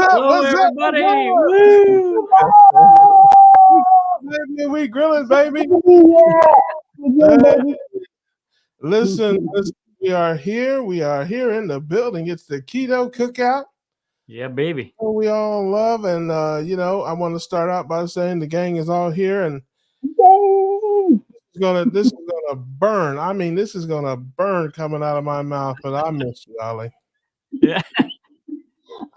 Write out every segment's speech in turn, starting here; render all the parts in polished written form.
up? Hello, What's everybody. up? Woo! We grilling, baby. Listen, we are here. We are here in the building. It's the Keto Cookout. Yeah, baby. We all love, and I want to start out by saying the gang is all here, and this is gonna burn. I mean, this is gonna burn coming out of my mouth. But I miss you, Ollie. Yeah.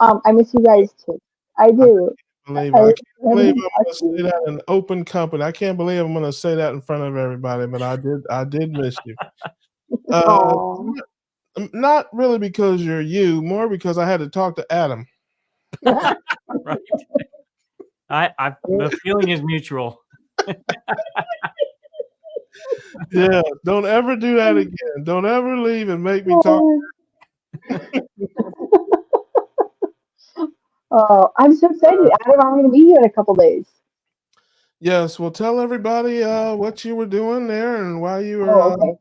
I miss you guys too. I do. I can't believe I'm gonna say that in open company. I can't believe I'm gonna say that in front of everybody, but I did miss you. Not really because you're you, more because I had to talk to Adam. Right. The feeling is mutual. Yeah, don't ever do that again. Don't ever leave and make me talk. Oh, I'm so excited. Adam, I'm going to meet you in a couple days. Yes, well, tell everybody what you were doing there and why you were, okay.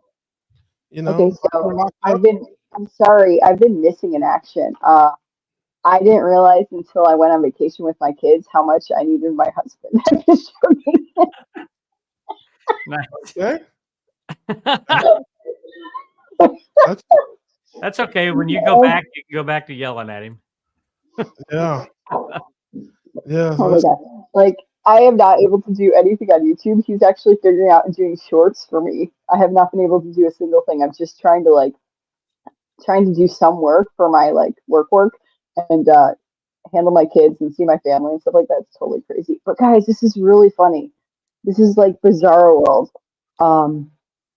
Okay, so I'm sorry, I've been missing in action. I didn't realize until I went on vacation with my kids how much I needed my husband. Nice. Okay. That's okay. When you go back, you can go back to yelling at him. Yeah. Yeah. Oh my God. Like, I am not able to do anything on YouTube. He's actually figuring out and doing shorts for me. I have not been able to do a single thing. I'm just trying to do some work for my work and handle my kids and see my family and stuff like that. It's totally crazy. But guys, this is really funny. This is like bizarro world.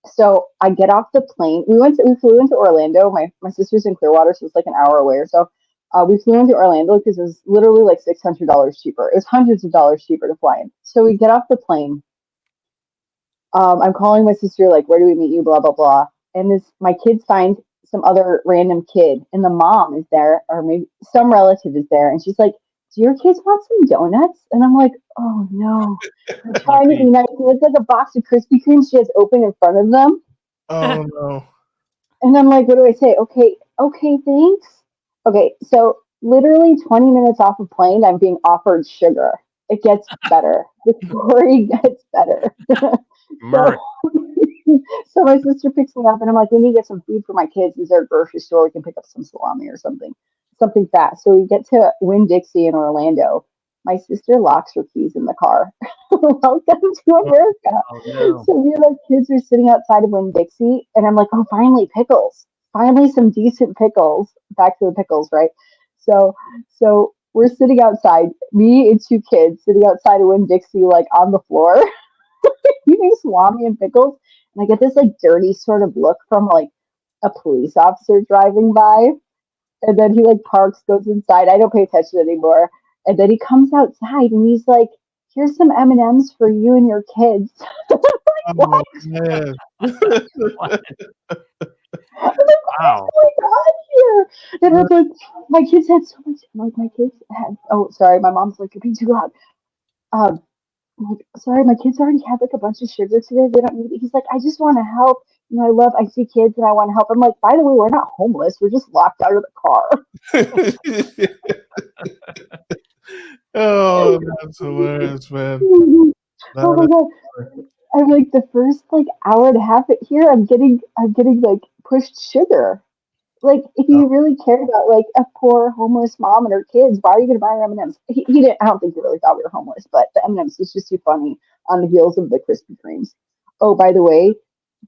So I get off the plane. We flew into Orlando. My sister's in Clearwater, so it's like an hour away or so. We flew into Orlando because it was literally like $600 cheaper. It was hundreds of dollars cheaper to fly in. So we get off the plane. I'm calling my sister, like, where do we meet you? Blah, blah, blah. And my kids find some other random kid, and the mom is there, or maybe some relative is there, and she's like, do your kids want some donuts? And I'm like, oh no. I'm trying to be nice. It's like a box of Krispy Kremes she has open in front of them. Oh no. And I'm like, what do I say? Okay, thanks. Okay, so literally 20 minutes off a plane, I'm being offered sugar. It gets better. The story gets better. So my sister picks me up, and I'm like, we need to get some food for my kids. Is there a grocery store we can pick up some salami or something fast? So we get to Winn-Dixie in Orlando. My sister locks her keys in the car. Welcome to America. Oh, no. So me and my kids are sitting outside of Winn-Dixie, and I'm like, oh, finally pickles. Finally some decent pickles. Back to the pickles, right? So we're sitting outside, me and two kids sitting outside of Winn-Dixie, like on the floor, eating salami and pickles. And I get this like dirty sort of look from like a police officer driving by. And then he like parks, goes inside. I don't pay attention anymore. And then he comes outside and he's like, here's some M&Ms for you and your kids. Like, what? Man. Wow. What's going on here? And I'm like, my kids had so much, like my mom's like, you're being too loud. I'm like, sorry, my kids already had like a bunch of sugar today. They don't need it. He's like, I just want to help. I see kids and I want to help. I'm like, by the way, we're not homeless. We're just locked out of the car. Oh, that's hilarious, man. Oh my God. I'm like the first like hour and a half here, I'm getting like pushed sugar. Like, if you really cared about like a poor homeless mom and her kids, why are you going to buy her M&Ms? He didn't. I don't think he really thought we were homeless, but the M&Ms was just too funny on the heels of the Krispy Kremes. Oh, by the way,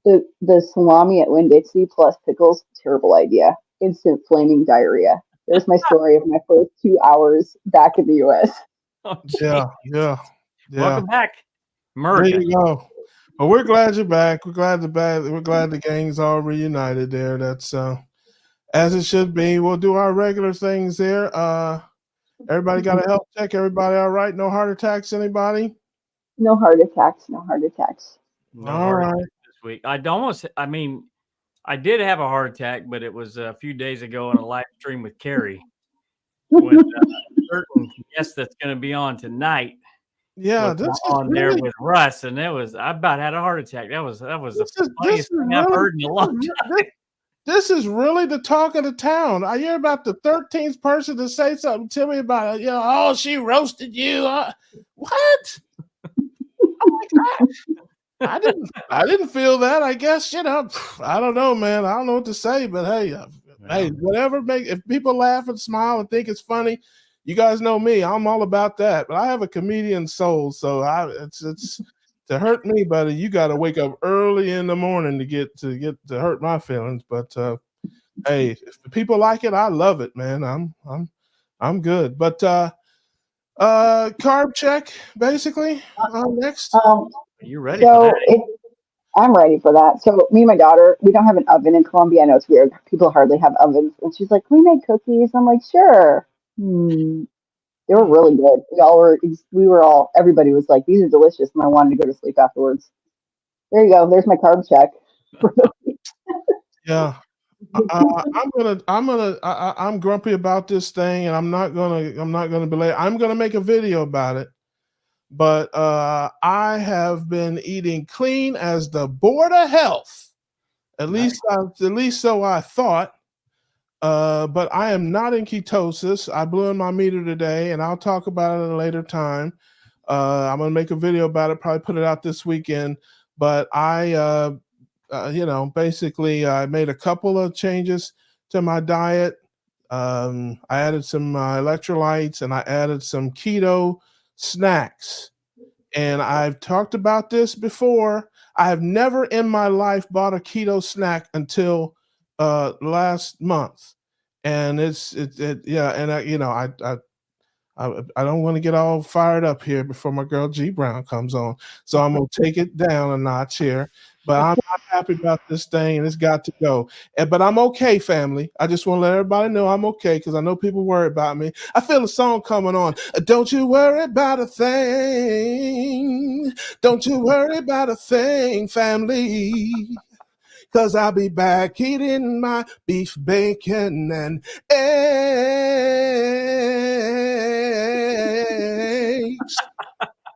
the salami at Winn-Dixie plus pickles, terrible idea. Instant flaming diarrhea. There's my story of my first 2 hours back in the U.S. Oh, yeah. Welcome back, America. There you go. Well, we're glad you're back. We're glad the gang's all reunited there. That's as it should be. We'll do our regular things there. Everybody got a health check? Everybody all right? No heart attacks, anybody? No heart attacks. All right. This week. I did have a heart attack, but it was a few days ago on a live stream with Carrie. With a certain guest that's going to be on tonight. Yeah, this on is there with Russ, and I about had a heart attack. That was the funniest thing I've heard in a long time. This is really the talk of the town. I hear about the 13th person to say something to me about it. You know, oh, she roasted you. What? I didn't feel that. I guess, you know, I don't know, man. I don't know what to say, but hey, hey, whatever. If people laugh and smile and think it's funny, you guys know me. I'm all about that. But I have a comedian soul, so it's to hurt me, buddy. You got to wake up early in the morning to get to hurt my feelings. But hey, if the people like it, I love it, man. I'm good. But carb check, basically. Next. Are you ready for that? I'm ready for that. So me and my daughter, we don't have an oven in Colombia. I know it's weird. People hardly have ovens. And she's like, can we make cookies? I'm like, sure. They were really good. Everybody was like, these are delicious. And I wanted to go to sleep afterwards. There you go. There's my carb check. Yeah. I'm grumpy about this thing, and I'm not gonna belay. I'm gonna make a video about it. But I have been eating clean as the Board of Health. At least so I thought. But I am not in ketosis. I blew in my meter today, and I'll talk about it at a later time. I'm going to make a video about it, probably put it out this weekend. But I, basically I made a couple of changes to my diet. I added some electrolytes, and I added some keto snacks. And I've talked about this before. I have never in my life bought a keto snack until last month, and I don't want to get all fired up here before my girl G Brown comes on, so I'm gonna take it down a notch here. But I'm not happy about this thing, and it's got to go. But I'm okay, family. I just want to let everybody know I'm okay, because I know people worry about me. I feel a song coming on. Don't you worry about a thing. Don't you worry about a thing, family. Because I'll be back eating my beef, bacon, and eggs.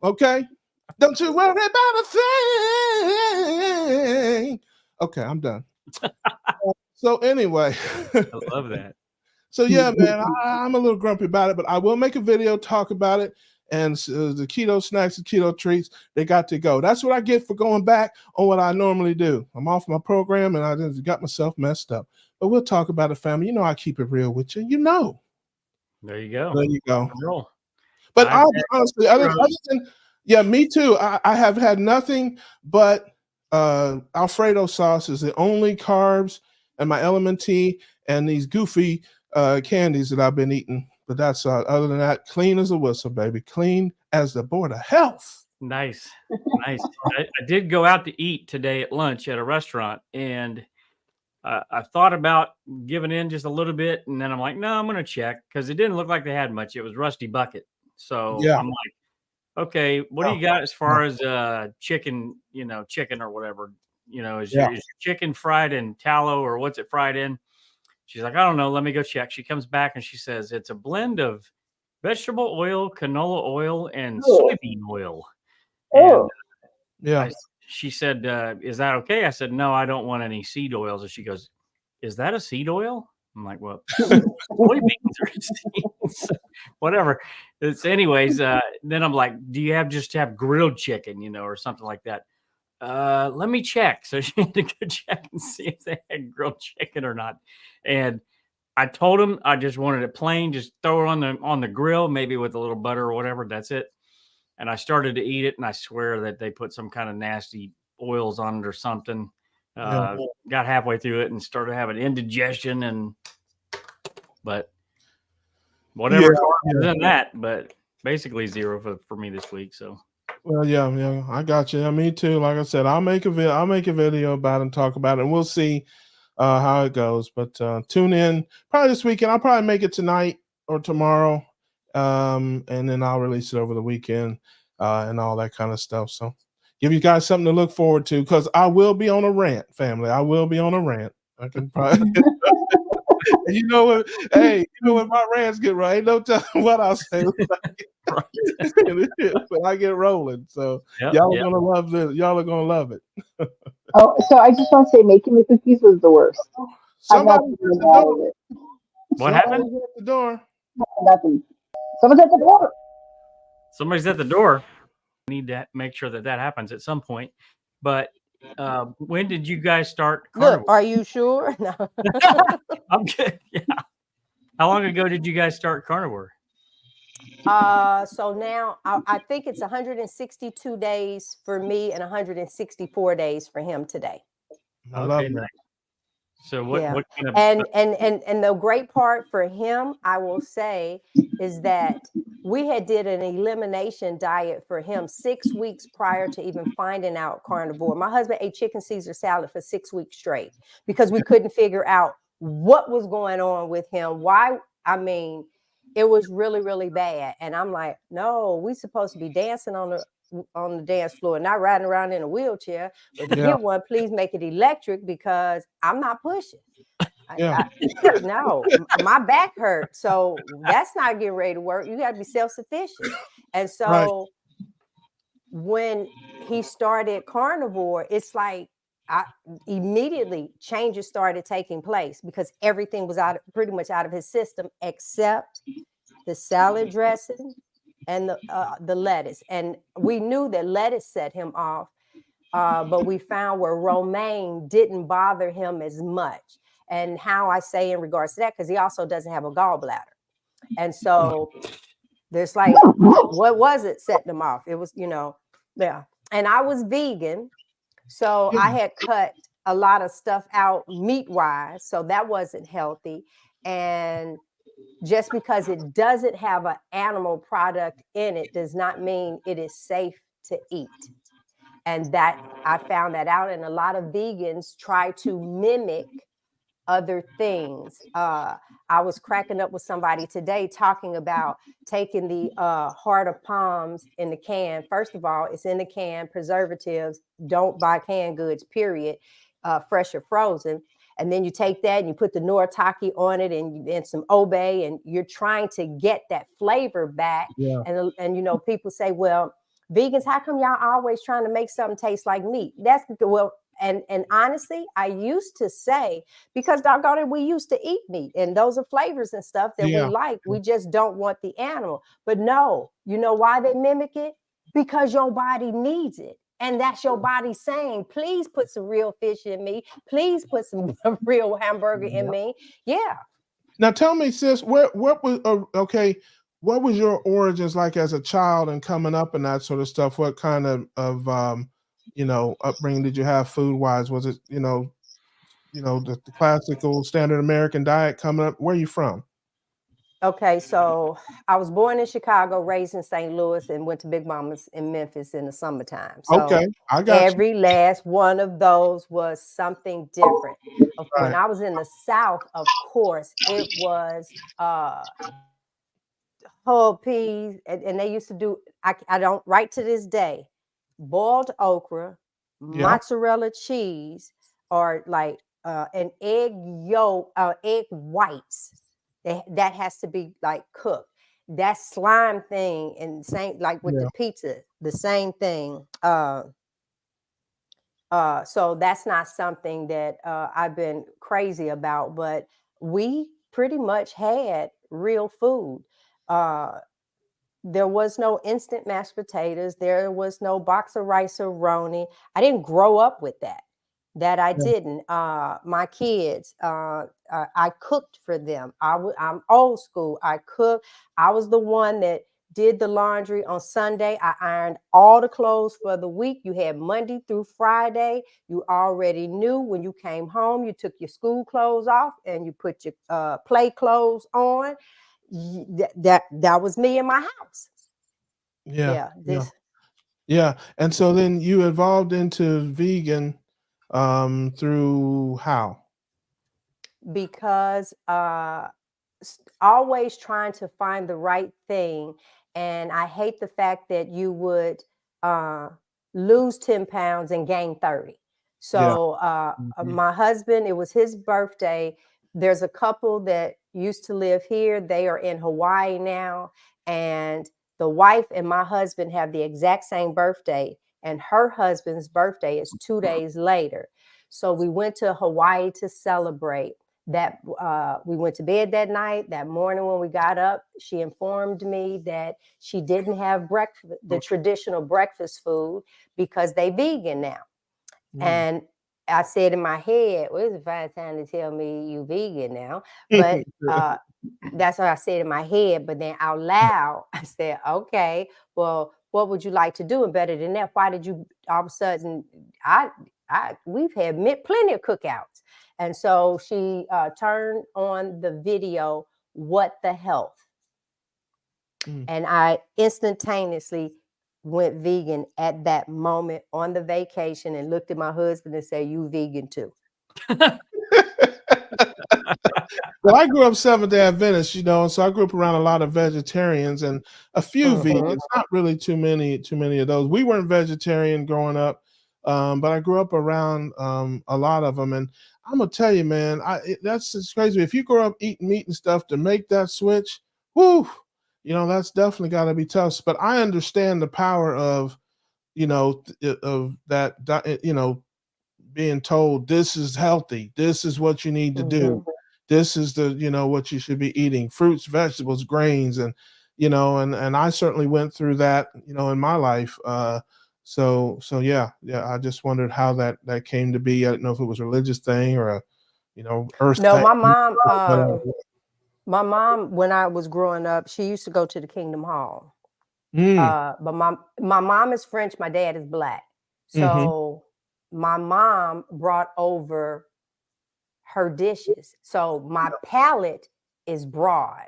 Okay? Don't you worry about a thing. Okay, I'm done. So anyway. I love that. So yeah, man, I'm a little grumpy about it, but I will make a video, talk about it. And the keto snacks and keto treats, they got to go. That's what I get for going back on what I normally do. I'm off my program, and I just got myself messed up. But we'll talk about it, family. You know I keep it real with you. You know. There you go. There you go. Roll. But honestly, other than, yeah, me too. I have had nothing but Alfredo sauce is the only carbs, and my LMNT and these goofy candies that I've been eating. But that's other than that, clean as a whistle, baby. Clean as the Board of Health. Nice. I did go out to eat today at lunch at a restaurant, and I thought about giving in just a little bit, and then I'm like, no, I'm going to check, because it didn't look like they had much. It was Rusty Bucket. So yeah. I'm like, okay, what do you got as far as chicken, chicken or whatever, is your chicken fried in tallow, or what's it fried in? She's like, I don't know. Let me go check. She comes back and she says, it's a blend of vegetable oil, canola oil, and soybean oil. And, she said, is that okay? I said, no, I don't want any seed oils. And she goes, is that a seed oil? I'm like, well, soybeans are seeds. Whatever. It's anyways. Then I'm like, do you have grilled chicken, or something like that? Let me check. So she had to go check and see if they had grilled chicken or not. And I told him I just wanted it plain, just throw it on the grill, maybe with a little butter or whatever. That's it. And I started to eat it, and I swear that they put some kind of nasty oils on it or something. Got halfway through it and started having indigestion, but whatever than that. But basically zero for me this week. So. Well, yeah, I got you. Me too. Like I said, I'll make a video about it and talk about it, and we'll see how it goes. But tune in probably this weekend. I'll probably make it tonight or tomorrow, and then I'll release it over the weekend and all that kind of stuff. So give you guys something to look forward to, because I will be on a rant, family. I will be on a rant. I can probably. And you know what? Hey, when my rants get right, no telling what I'll say. When I get rolling, so y'all are gonna love this. Y'all are gonna love it. So I just want to say, making the cookies was the worst. I'm not Somebody's doing at the that door. of it. What happened? Somebody's at the door. Nothing. Someone's at the door. Somebody's at the door. We need to make sure that happens at some point. But when did you guys start carnivore? Look, are you sure? No. I'm good. Yeah. How long ago did you guys start carnivore? So now I think it's 162 days for me and 164 days for him today. I love Okay, that. nice. So what Yeah. what kind of And the great part for him, I will say, is that we had did an elimination diet for him 6 weeks prior to even finding out carnivore. My husband ate chicken Caesar salad for 6 weeks straight because we couldn't figure out what was going on with him. Why? I mean, it was really, really bad. And I'm like, no, we supposed to be dancing on the dance floor, not riding around in a wheelchair. But if you get one, please make it electric because I'm not pushing. No, my back hurt. So that's not getting ready to work. You got to be self-sufficient. And so when he started carnivore, it's like immediately changes started taking place because everything was pretty much out of his system except the salad dressing and the lettuce. And we knew that lettuce set him off, but we found where romaine didn't bother him as much. And how I say in regards to that, because he also doesn't have a gallbladder. And so there's like, what was it setting him off? It was, yeah. And I was vegan. So I had cut a lot of stuff out meat-wise. So that wasn't healthy. And just because it doesn't have an animal product in it does not mean it is safe to eat. And that I found that out. And a lot of vegans try to mimic other things. I was cracking up with somebody today talking about taking the heart of palms in the can. First of all, it's in the can, preservatives, don't buy canned goods, period, fresh or frozen. And then you take that and you put the Noritake on it and some Obey, and you're trying to get that flavor back. Yeah. And people say, well, vegans, how come y'all always trying to make something taste like meat? That's well. And honestly, I used to say, because doggone it, we used to eat meat and those are flavors and stuff that we like. We just don't want the animal. But no, you know why they mimic it? Because your body needs it. And that's your body saying, please put some real fish in me. Please put some real hamburger in me. Yeah. Now tell me, sis, what was your origins like as a child and coming up and that sort of stuff? What kind of upbringing did you have food wise? Was it, the classical standard American diet coming up? Where are you from? Okay, so I was born in Chicago, raised in St. Louis, and went to Big Mama's in Memphis in the summertime. So okay, I got every last one of those was something different. When I was in the South, of course, it was whole peas, and they used to do, I don't, right to this day, boiled okra, mozzarella cheese, or like an egg yolk, egg whites. That has to be like cooked. That slime thing, and same like with the pizza, the same thing. So that's not something that I've been crazy about, but we pretty much had real food. There was no instant mashed potatoes. There was no box of rice-a-roni. I didn't grow up with that. I didn't. My kids, I cooked for them. I'm old school. I cooked. I was the one that did the laundry on Sunday. I ironed all the clothes for the week. You had Monday through Friday. You already knew when you came home, you took your school clothes off and you put your play clothes on. That was me in my house. Yeah. And so then you evolved into vegan through how? Because always trying to find the right thing. And I hate the fact that you would lose 10 pounds and gain 30. So my husband, it was his birthday. There's a couple that used to live here. They are in Hawaii now. And the wife and my husband have the exact same birthday. And her husband's birthday is 2 days later. So we went to Hawaii to celebrate. that we went to bed that night. That morning when we got up, she informed me that she didn't have breakfast, the traditional breakfast food, because they vegan now. And I said in my head, well, it's a fine time to tell me you vegan now. But that's what I said in my head. But then out loud, I said, okay, well, what would you like to do? And better than that, why did you all of a sudden, we've had plenty of cookouts. And so she turned on the video, What the Health? And I instantaneously went vegan at that moment on the vacation and looked at my husband and said, you vegan too. Well, I grew up Seventh-day Adventist, you know, so I grew up around a lot of vegetarians and a few vegans, not really too many of those. We weren't vegetarian growing up, but I grew up around a lot of them. And I'm gonna tell you, man, that's just crazy. If you grow up eating meat and stuff, to make that switch, whoo, you know, that's definitely got to be tough. But I understand the power of, you know, of that, you know, being told this is healthy, this is what you need to do, this is the, you know, what you should be eating, fruits, vegetables, grains, and, you know, and I certainly went through that, you know, in my life. So yeah, I just wondered how that came to be. I didn't know if it was a religious thing or a, you know, earth No, thing. my mom, when I was growing up, she used to go to the Kingdom Hall. But my mom is French, my dad is Black. So my mom brought over her dishes. So my palate is broad.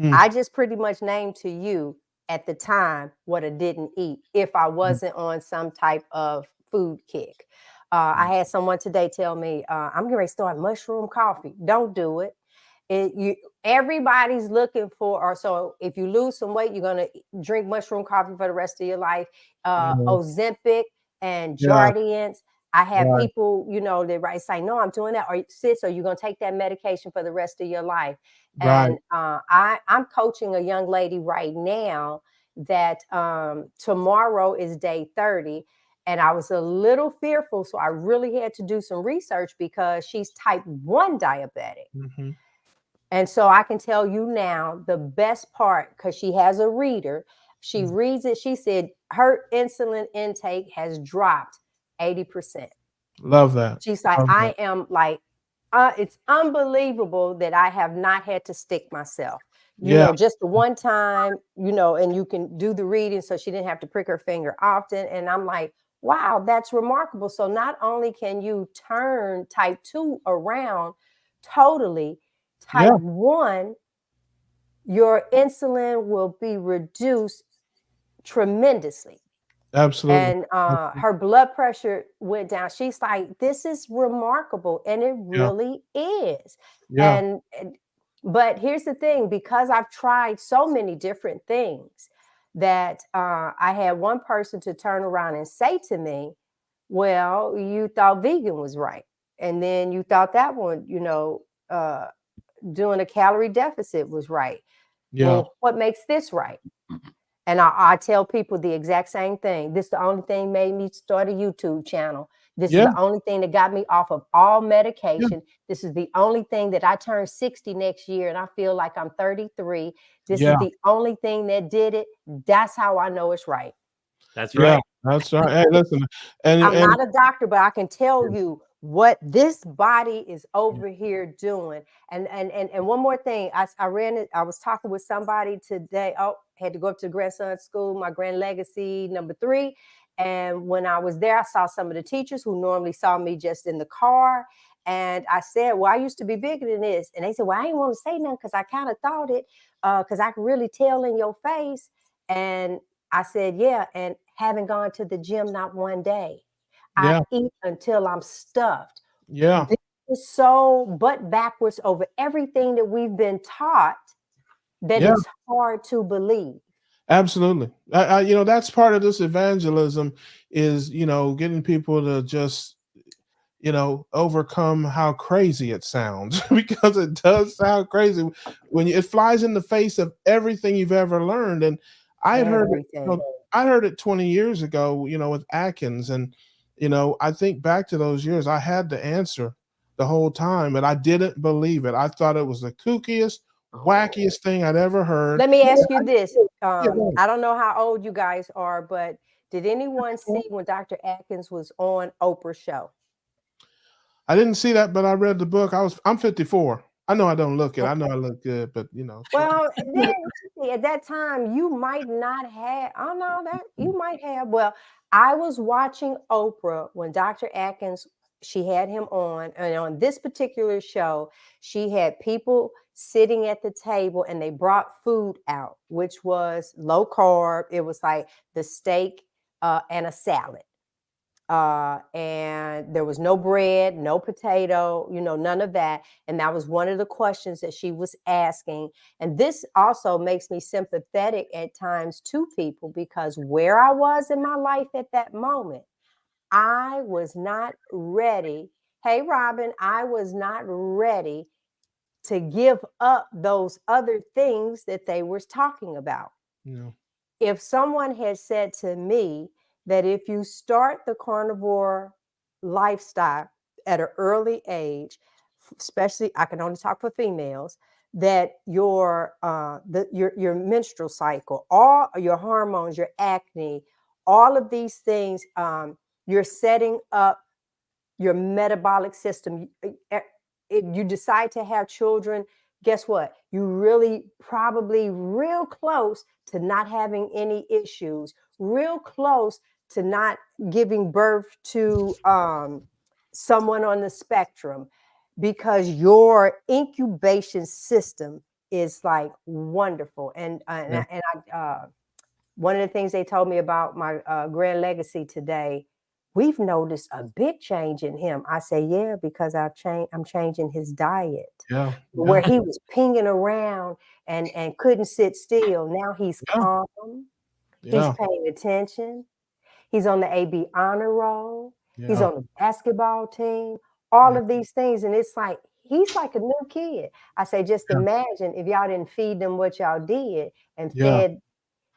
I just pretty much named to you at the time what I didn't eat if I wasn't on some type of food kick. I had someone today tell me, I'm going to start mushroom coffee. Don't do it. Everybody's looking for, or so if you lose some weight, you're going to drink mushroom coffee for the rest of your life. Ozempic and Jardiance. I have people, you know, they say, no, I'm doing that. Or sis, are you going to take that medication for the rest of your life? And I'm coaching a young lady right now that tomorrow is day 30. And I was a little fearful. So I really had to do some research because she's type 1 diabetic. And so I can tell you now the best part, because she has a reader. She reads it. She said her insulin intake has dropped 80%. Love that. She's like, I am like, it's unbelievable that I have not had to stick myself. You know, just the one time, you know, and you can do the reading. So she didn't have to prick her finger often. And I'm like, wow, that's remarkable. So not only can you turn type 2 around totally, type 1, your insulin will be reduced tremendously. Absolutely. And her blood pressure went down. She's like, this is remarkable. And it really is. But here's the thing, because I've tried so many different things that I had one person to turn around and say to me, well, you thought vegan was right. And then you thought that one, you know, doing a calorie deficit was right. Well, what makes this right? And I tell people the exact same thing. This is the only thing made me start a YouTube channel. This is the only thing that got me off of all medication. This is the only thing that I turned 60 next year and I feel like I'm 33. This is the only thing that did it. That's how I know it's right. That's right. That's right. Hey, listen, I'm not a doctor, but I can tell you what this body is over here doing. And one more thing, I was talking with somebody today. Had to go up to grandson's school, my grand legacy number 3. And when I was there, I saw some of the teachers who normally saw me just in the car. And I said, well, I used to be bigger than this. And they said, well, I didn't want to say nothing because I kind of thought it, because I could really tell in your face. And I said, yeah, and haven't gone to the gym not one day. I eat until I'm stuffed. This is so butt backwards over everything that we've been taught that it's hard to believe. Absolutely. You know, that's part of this evangelism is, you know, getting people to just, you know, overcome how crazy it sounds, because it does sound crazy when it flies in the face of everything you've ever learned. And I had heard it, you know, I heard it 20 years ago, you know, with Atkins. And, you know, I think back to those years, I had the answer the whole time, but I didn't believe it. I thought it was the kookiest, wackiest thing I'd ever heard. Let me ask you this. Yeah. I don't know how old you guys are, but did anyone see when Dr. Atkins was on Oprah's show? I didn't see that, but I read the book. I'm 54. I know I don't look it. I know I look good, but you know. Well, then at that time you might not have. I don't know that you might have. Well, I was watching Oprah when Dr. Atkins, she had him on, and on this particular show, she had people sitting at the table and they brought food out, which was low carb. It was like the steak and a salad. And there was no bread, no potato, none of that. And that was one of the questions that she was asking. And this also makes me sympathetic at times to people, because where I was in my life at that moment, I was not ready. Hey, Robin, I was not ready to give up those other things that they were talking about. Yeah. If someone had said to me that if you start the carnivore lifestyle at an early age, especially, I can only talk for females, that your menstrual cycle, all your hormones, your acne, all of these things, you're setting up your metabolic system. You decide to have children, guess what? You really probably real close to not having any issues, real close to not giving birth to someone on the spectrum, because your incubation system is like wonderful. And one of the things they told me about my grand legacy today, we've noticed a big change in him. I say, yeah, because I'm changing his diet. Yeah. Where he was pinging around and couldn't sit still. Now he's calm. Yeah. He's paying attention. He's on the AB honor roll. Yeah. He's on the basketball team. All of these things. And it's like, he's like a new kid. I say, just imagine if y'all didn't feed them what y'all did and fed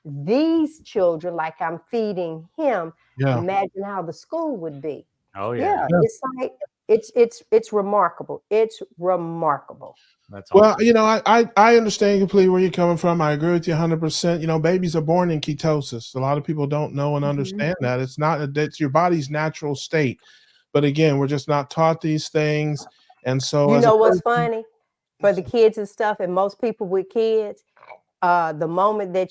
these children like I'm feeding him. Imagine how the school would be. Oh yeah. It's like it's remarkable. It's remarkable. That's awesome. Well, I understand completely where you're coming from. I agree with you 100%. Babies are born in ketosis. A lot of people don't know and understand that. It's your body's natural state. But again, we're just not taught these things. And so what's funny for the kids and stuff, and most people with kids, the moment that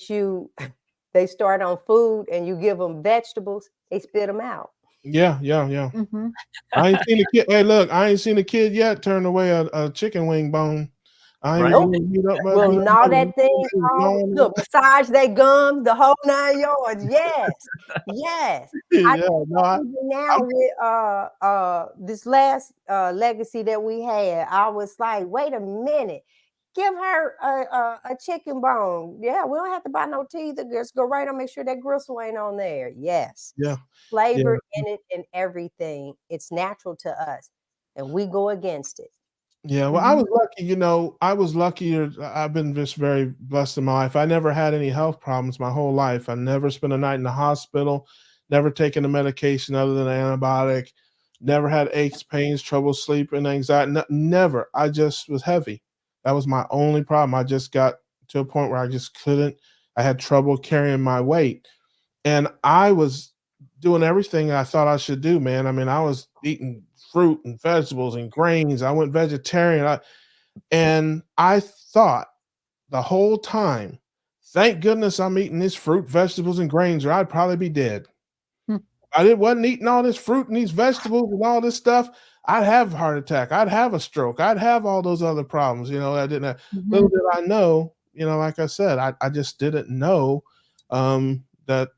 they start on food and you give them vegetables, they spit them out. Yeah. I ain't seen a kid. Hey, look, I ain't seen a kid yet turn away a chicken wing bone. I ain't Well, now that thing, look, massage their gums, the whole 9 yards. Yes. Now with this last legacy that we had, I was like, wait a minute. Give her a chicken bone. Yeah, we don't have to buy no teeth. Just go right on, make sure that gristle ain't on there. Yes. Yeah. Flavor in it and everything. It's natural to us, and we go against it. Yeah, well, I was lucky. I've been just very blessed in my life. I never had any health problems my whole life. I never spent a night in the hospital, never taken a medication other than an antibiotic, never had aches, pains, trouble sleeping, anxiety, never. I just was heavy. That was my only problem. I just got to a point where I just couldn't. I had trouble carrying my weight. And I was doing everything I thought I should do, man. I mean, I was eating fruit and vegetables and grains. I went vegetarian. And I thought the whole time, thank goodness I'm eating this fruit, vegetables, and grains, or I'd probably be dead. I wasn't eating all this fruit and these vegetables and all this stuff. I'd have a heart attack. I'd have a stroke. I'd have all those other problems. I didn't have. Little did I know, like I said, I just didn't know that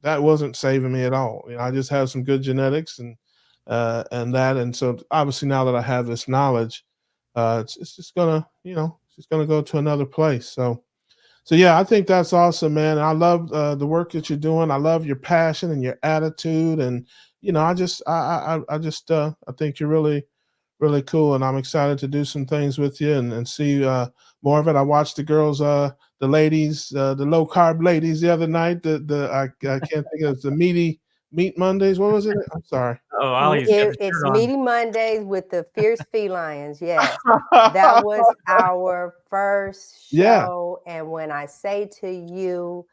wasn't saving me at all. I just have some good genetics and so obviously now that I have this knowledge, it's just gonna, it's just gonna go to another place. So yeah, I think that's awesome, man. I love the work that you're doing. I love your passion and your attitude, and I think you're really, really cool, and I'm excited to do some things with you and see more of it. I watched the girls, the ladies, the low carb ladies the other night. I can't think of it, the Meat Mondays. What was it? I'm sorry. Oh, Ollie's got the It's shirt on. Meaty Mondays with the Fierce Felines. Yes, that was our first Yeah. show. And when I say to you,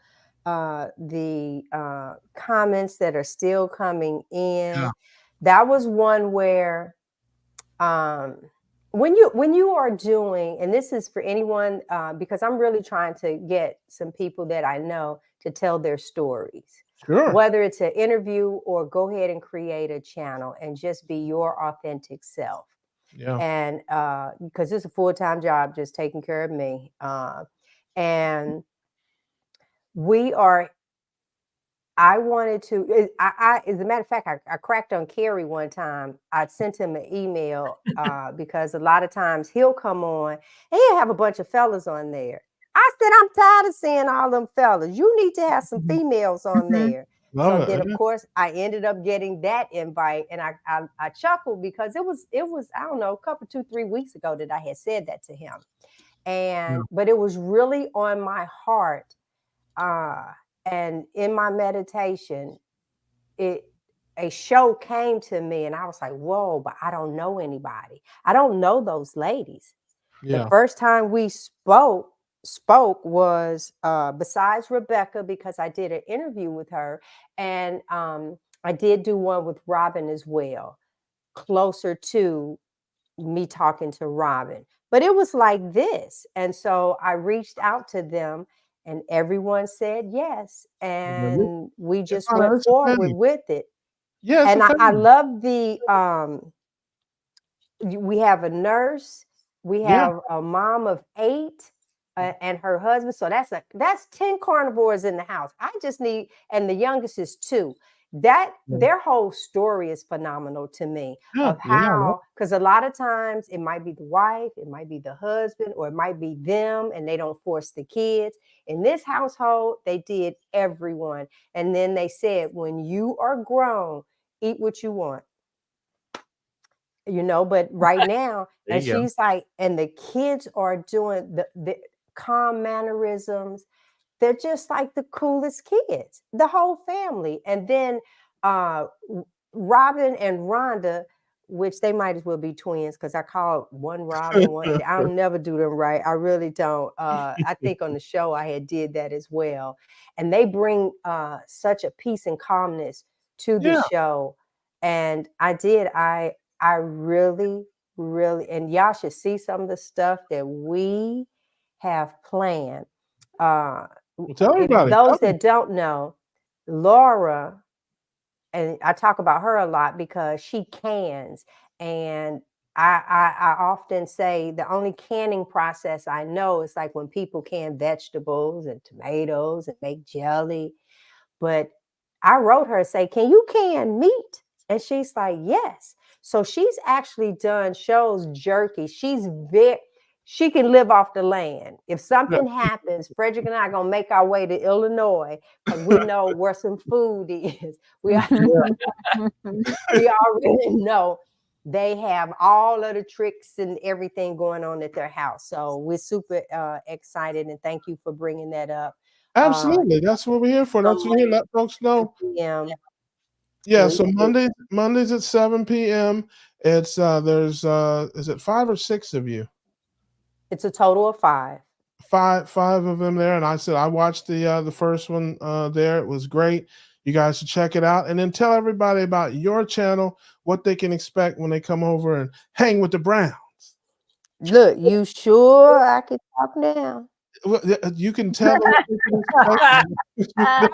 the comments that are still coming in, Yeah. that was one where when you are doing, and this is for anyone, because I'm really trying to get some people that I know to tell their stories. Sure. Whether it's an interview or go ahead and create a channel and just be your authentic self. Yeah. And because it's a full-time job just taking care of me. And I wanted to, as a matter of fact, I cracked on Kerry one time. I sent him an email because a lot of times he'll come on and he'll have a bunch of fellas on there. I said, I'm tired of seeing all them fellas. You need to have some females on there. Love So it. then, of course, I ended up getting that invite, and I chuckled because it was I don't know, a couple 2-3 weeks ago that I had said that to him, and but it was really on my heart, and in my meditation, a show came to me, and I was like, whoa! But I don't know anybody. I don't know those ladies. Yeah. The first time we spoke was besides Rebecca, because I did an interview with her, and I did do one with Robin as well, closer to me talking to Robin. But it was like this, and so I reached out to them, and everyone said yes, and we just fine. went It's a forward family. with it. Yeah, it's And a I family. love the we have a nurse, we Yeah. have a mom of 8 and her husband. So that's 10 carnivores in the house. I just need, and the youngest is 2. That their whole story is phenomenal to me Yeah. of how, because a lot of times it might be the wife, it might be the husband, or it might be them, and they don't force the kids. In this household, they did everyone. And then they said, when you are grown, eat what you want. But right now, There and you go. she's like, and the kids are doing the calm mannerisms. They're just like the coolest kids, the whole family. And then Robin and Rhonda, which they might as well be twins, because I call one Robin, one. I'll never do them right. I really don't. I think on the show I had did that as well. And they bring such a peace and calmness to the show. And I really, really, and y'all should see some of the stuff that we have planned. Tell everybody. Those that don't know, Laura, and I talk about her a lot because she cans, and I often say the only canning process I know is like when people can vegetables and tomatoes and make jelly. But I wrote her and say, can you can meat? And she's like, yes. So she's actually done shows jerky. She can live off the land. If something happens, Frederick and I are gonna make our way to Illinois because we know where some food is. We already know they have all of the tricks and everything going on at their house. So we're super excited, and thank you for bringing that up. Absolutely. That's what we're here for. That's what we're here. Let folks know. Yeah, so Mondays at 7 p.m. It's there's is it 5 or 6 of you? It's a total of 5. Five of them there, and I said I watched the first one there. It was great. You guys should check it out, and then tell everybody about your channel, what they can expect when they come over and hang with the Browns. Look, you sure I can talk now? Well, you can tell them what they can expect. I'm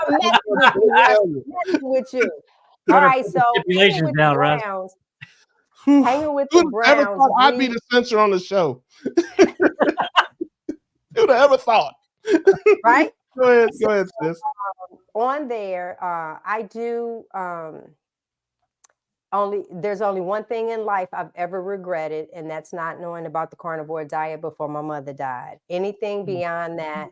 messing with you. All right, so hanging with the Browns. Hanging with the Browns. I'd be the censor on the show. Who'd have ever thought? Right? Go ahead, sis. On there, I do there's only one thing in life I've ever regretted, and that's not knowing about the carnivore diet before my mother died. Anything beyond that,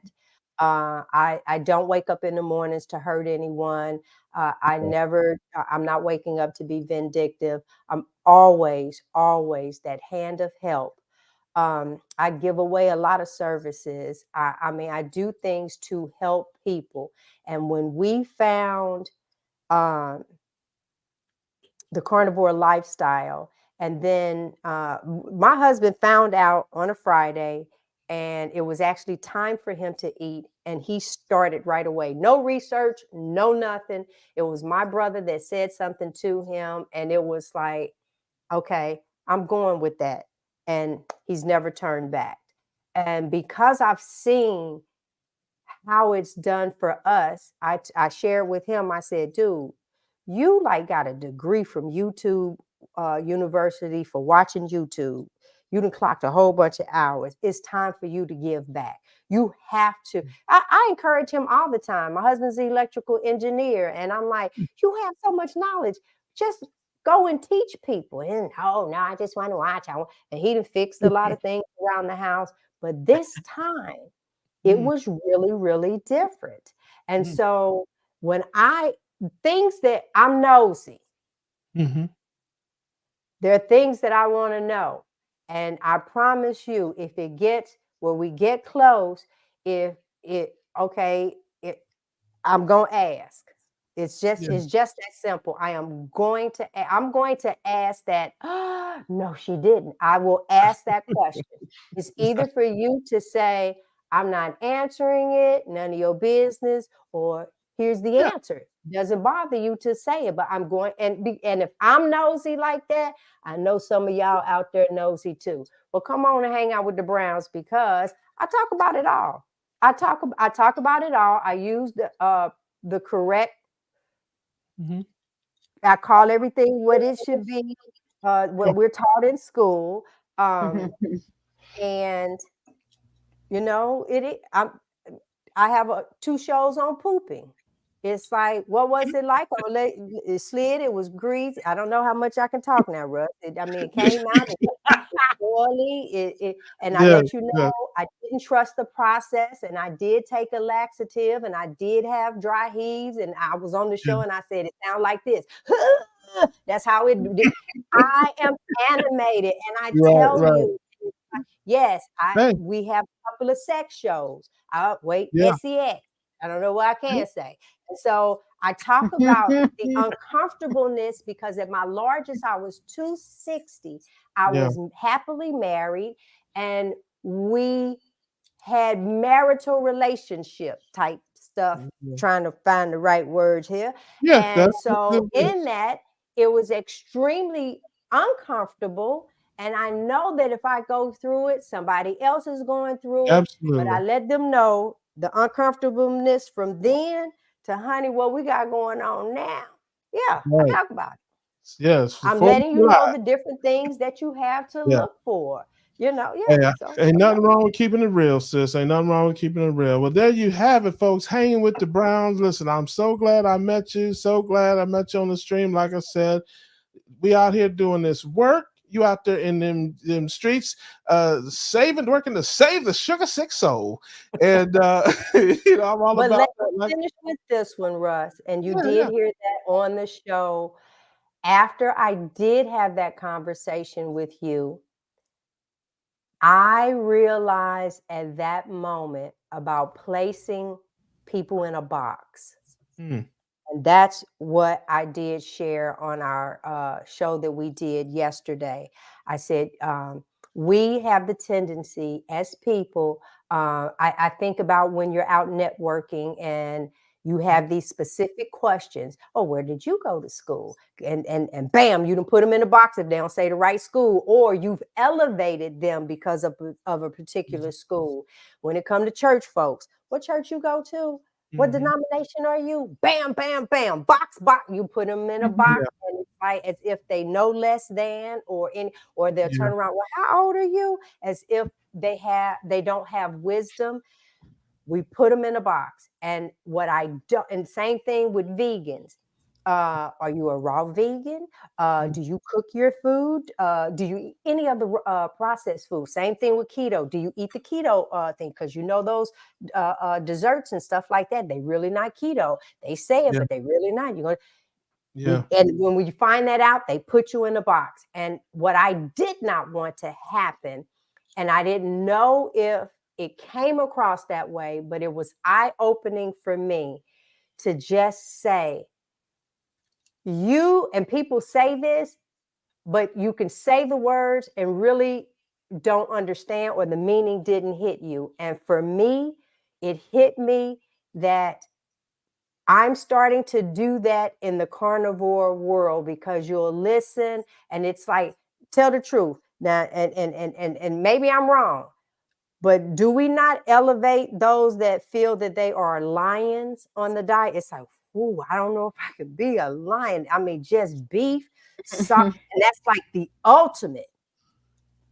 I don't wake up in the mornings to hurt anyone. I'm not waking up to be vindictive. I'm always that hand of help. I give away a lot of services. I do things to help people. And when we found the carnivore lifestyle. And then my husband found out on a Friday, and it was actually time for him to eat. And he started right away. No research, no nothing. It was my brother that said something to him. And it was like, okay, I'm going with that. And he's never turned back. And because I've seen how it's done for us, I shared with him, I said, dude, you like got a degree from YouTube University for watching YouTube. You done clocked a whole bunch of hours. It's time for you to give back. You have to. I encourage him all the time. My husband's an electrical engineer, and I'm like, you have so much knowledge. Just go and teach people. And oh no, I just want to watch. And he done fixed a lot of things around the house. But this time, it was really, really different. And so when things that I'm nosy, there are things that I want to know. And I promise you, if it gets where we get close, I'm going to ask. It's just that simple. I'm going to ask that. No, she didn't. I will ask that question. It's either for you to say, I'm not answering it, none of your business, or here's the answer. It doesn't bother you to say it, but I'm going, and if I'm nosy like that, I know some of y'all out there nosy too. Well, come on and hang out with the Browns, because I talk about it all. I talk about it all. I use the correct. I call everything what it should be, what we're taught in school, and I have 2 shows on pooping. It's like, what was it like? It slid. It was greasy. I don't know how much I can talk now, Russ. It came out. It was oily. And I let you know, I didn't trust the process, and I did take a laxative, and I did have dry heaves, and I was on the show, and I said, it sounded like this. That's how it did. I am animated, and I tell you, yes, we have a couple of sex shows. SEX. I don't know what I can say. And so I talk about the uncomfortableness, because at my largest, I was 260. I was happily married, and we had marital relationship type stuff, trying to find the right words here. And so in that, it was extremely uncomfortable. And I know that if I go through it, somebody else is going through it. But I let them know the uncomfortableness from then to, honey, what we got going on now. Yeah, I talk about it. Yes. I'm letting you know the different things that you have to look for. Ain't nothing wrong with keeping it real, sis. Ain't nothing wrong with keeping it real. Well, there you have it, folks. Hanging with the Browns. Listen, I'm so glad I met you. So glad I met you on the stream. Like I said, we out here doing this work. You out there in them streets, working to save the sugar sick soul. And I'm all but about let's finish with this one, Russ. And you did hear that on the show. After I did have that conversation with you, I realized at that moment about placing people in a box. And that's what I did share on our show that we did yesterday. I said, we have the tendency as people, I think about when you're out networking and you have these specific questions. Oh, where did you go to school? And bam, you done put them in a box if they don't say the right school, or you've elevated them because of a particular school. When it comes to church folks, what church you go to? What denomination are you? Bam, bam, bam, box. You put them in a box, and it's like as if they know less than, or they'll turn around. Well, how old are you? As if they don't have wisdom. We put them in a box. And what I do, and same thing with vegans. Are you a raw vegan? Do you cook your food? Do you eat any of the processed food? Same thing with keto. Do you eat the keto thing? Because those desserts and stuff like that, they really not keto. They say it, but they really not. And when we find that out, they put you in a box. And what I did not want to happen, and I didn't know if it came across that way, but it was eye-opening for me to just say, You and people say this, but you can say the words and really don't understand, or the meaning didn't hit you. And for me, it hit me that I'm starting to do that in the carnivore world, because you'll listen and it's like, tell the truth. Now, and maybe I'm wrong, but do we not elevate those that feel that they are lions on the diet? It's like, ooh, I don't know if I could be a lion. I mean, just beef, and that's like the ultimate.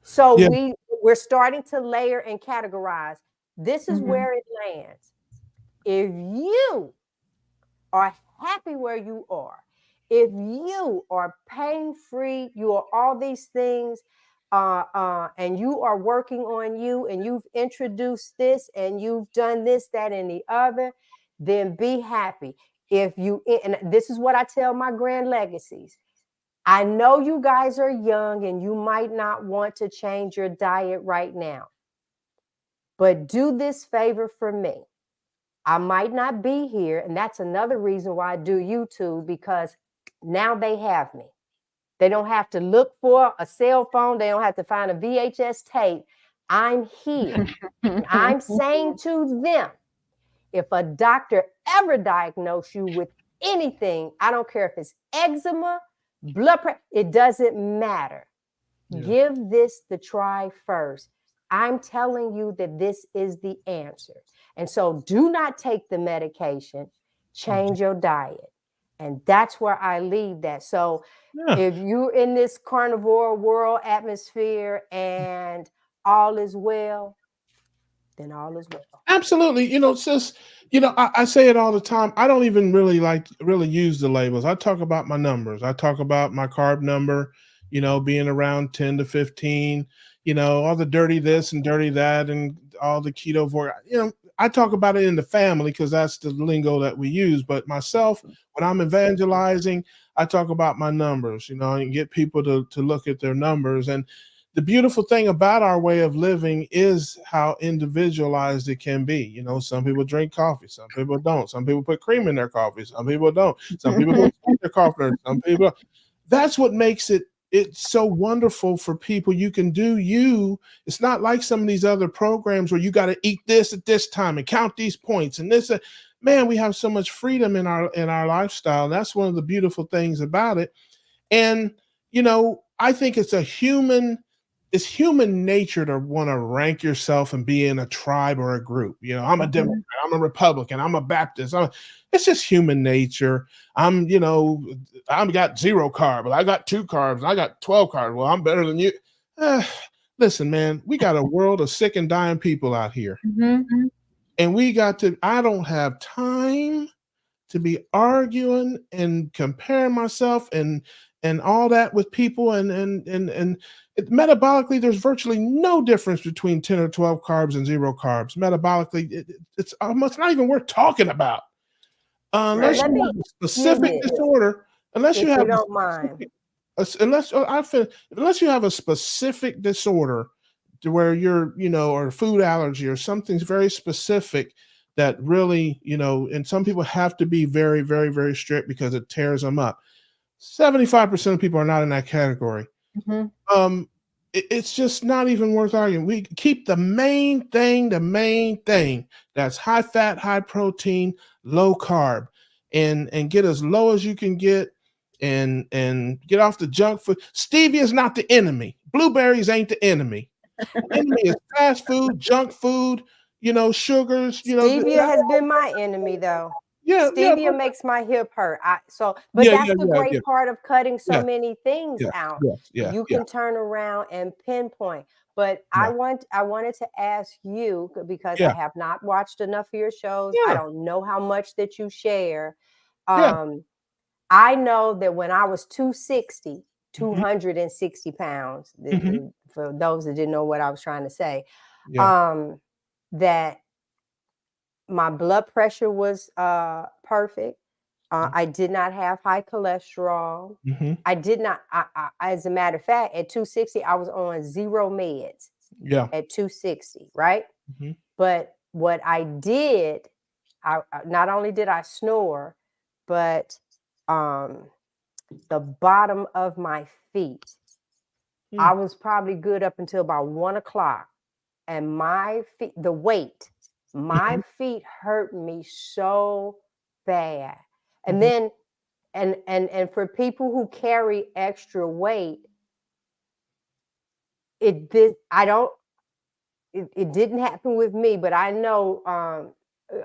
So Yeah. we're starting to layer and categorize. This is where it lands. If you are happy where you are, if you are pain-free, you are all these things, and you are working on you, and you've introduced this, and you've done this, that, and the other, then be happy. If you, and this is what I tell my grand legacies. I know you guys are young and you might not want to change your diet right now, but do this favor for me. I might not be here, and that's another reason why I do YouTube, because now they have me. They don't have to look for a cell phone. They don't have to find a VHS tape. I'm here. And I'm saying to them, if a doctor ever diagnosed you with anything, I don't care if it's eczema, blood pressure, it doesn't matter. Yeah. Give this the try first. I'm telling you that this is the answer. And so do not take the medication, change your diet. And that's where I leave that. So if you're in this carnivore world atmosphere and all is well, then all is well. Absolutely. You know, sis, you know, I say it all the time. I don't even really use the labels. I talk about my numbers. I talk about my carb number, you know, being around 10 to 15, you know, all the dirty this and dirty that and all the keto for, you know, I talk about it in the family because that's the lingo that we use. But myself, when I'm evangelizing, I talk about my numbers, you know, and get people to look at their numbers. And the beautiful thing about our way of living is how individualized it can be. You know, some people drink coffee, some people don't. Some people put cream in their coffee, some people don't. Some people don't sweeten their coffee, some people. That's what makes it's so wonderful for people. You can do you. It's not like some of these other programs where you got to eat this at this time and count these points and this. Man, we have so much freedom in our lifestyle. And that's one of the beautiful things about it. And you know, I think it's human nature to want to rank yourself and be in a tribe or a group. You know, I'm a Democrat, I'm a Republican, I'm a Baptist. It's just human nature. You know, I've got 0 carbs, but I got 2 carbs, I got 12 carbs. Well, I'm better than you. Listen, man, we got a world of sick and dying people out here. And I don't have time to be arguing and comparing myself and all that with people and metabolically, there's virtually no difference between 10 or 12 carbs and 0 carbs. Metabolically, it's almost not even worth talking about. Unless you have a specific disorder, unless you have a specific disorder to where you're, you know, or food allergy or something's very specific that really, you know, and some people have to be very, very, very strict because it tears them up. 75% of people are not in that category. It's just not even worth arguing. We keep the main thing that's high fat, high protein, low carb, and get as low as you can get and get off the junk food. Stevia is not the enemy. Blueberries ain't the enemy. The enemy is fast food, junk food, you know, sugars, you know. Stevia has been my enemy though. Stevia makes my hip hurt. That's the great part of cutting so many things out. You can turn around and pinpoint. But I wanted to ask you, because I have not watched enough of your shows. I don't know how much that you share. I know that when I was 260 pounds, for those that didn't know what I was trying to say, that my blood pressure was perfect. I did not have high cholesterol. I did not. As a matter of fact, at 260, I was on 0 meds. At 260, right? But what I did, I not only did I snore, but the bottom of my feet. Hmm. I was probably good up until about 1 o'clock. And my feet, the weight, my feet hurt me so bad. And then, and for people who carry extra weight, it didn't happen with me, but I know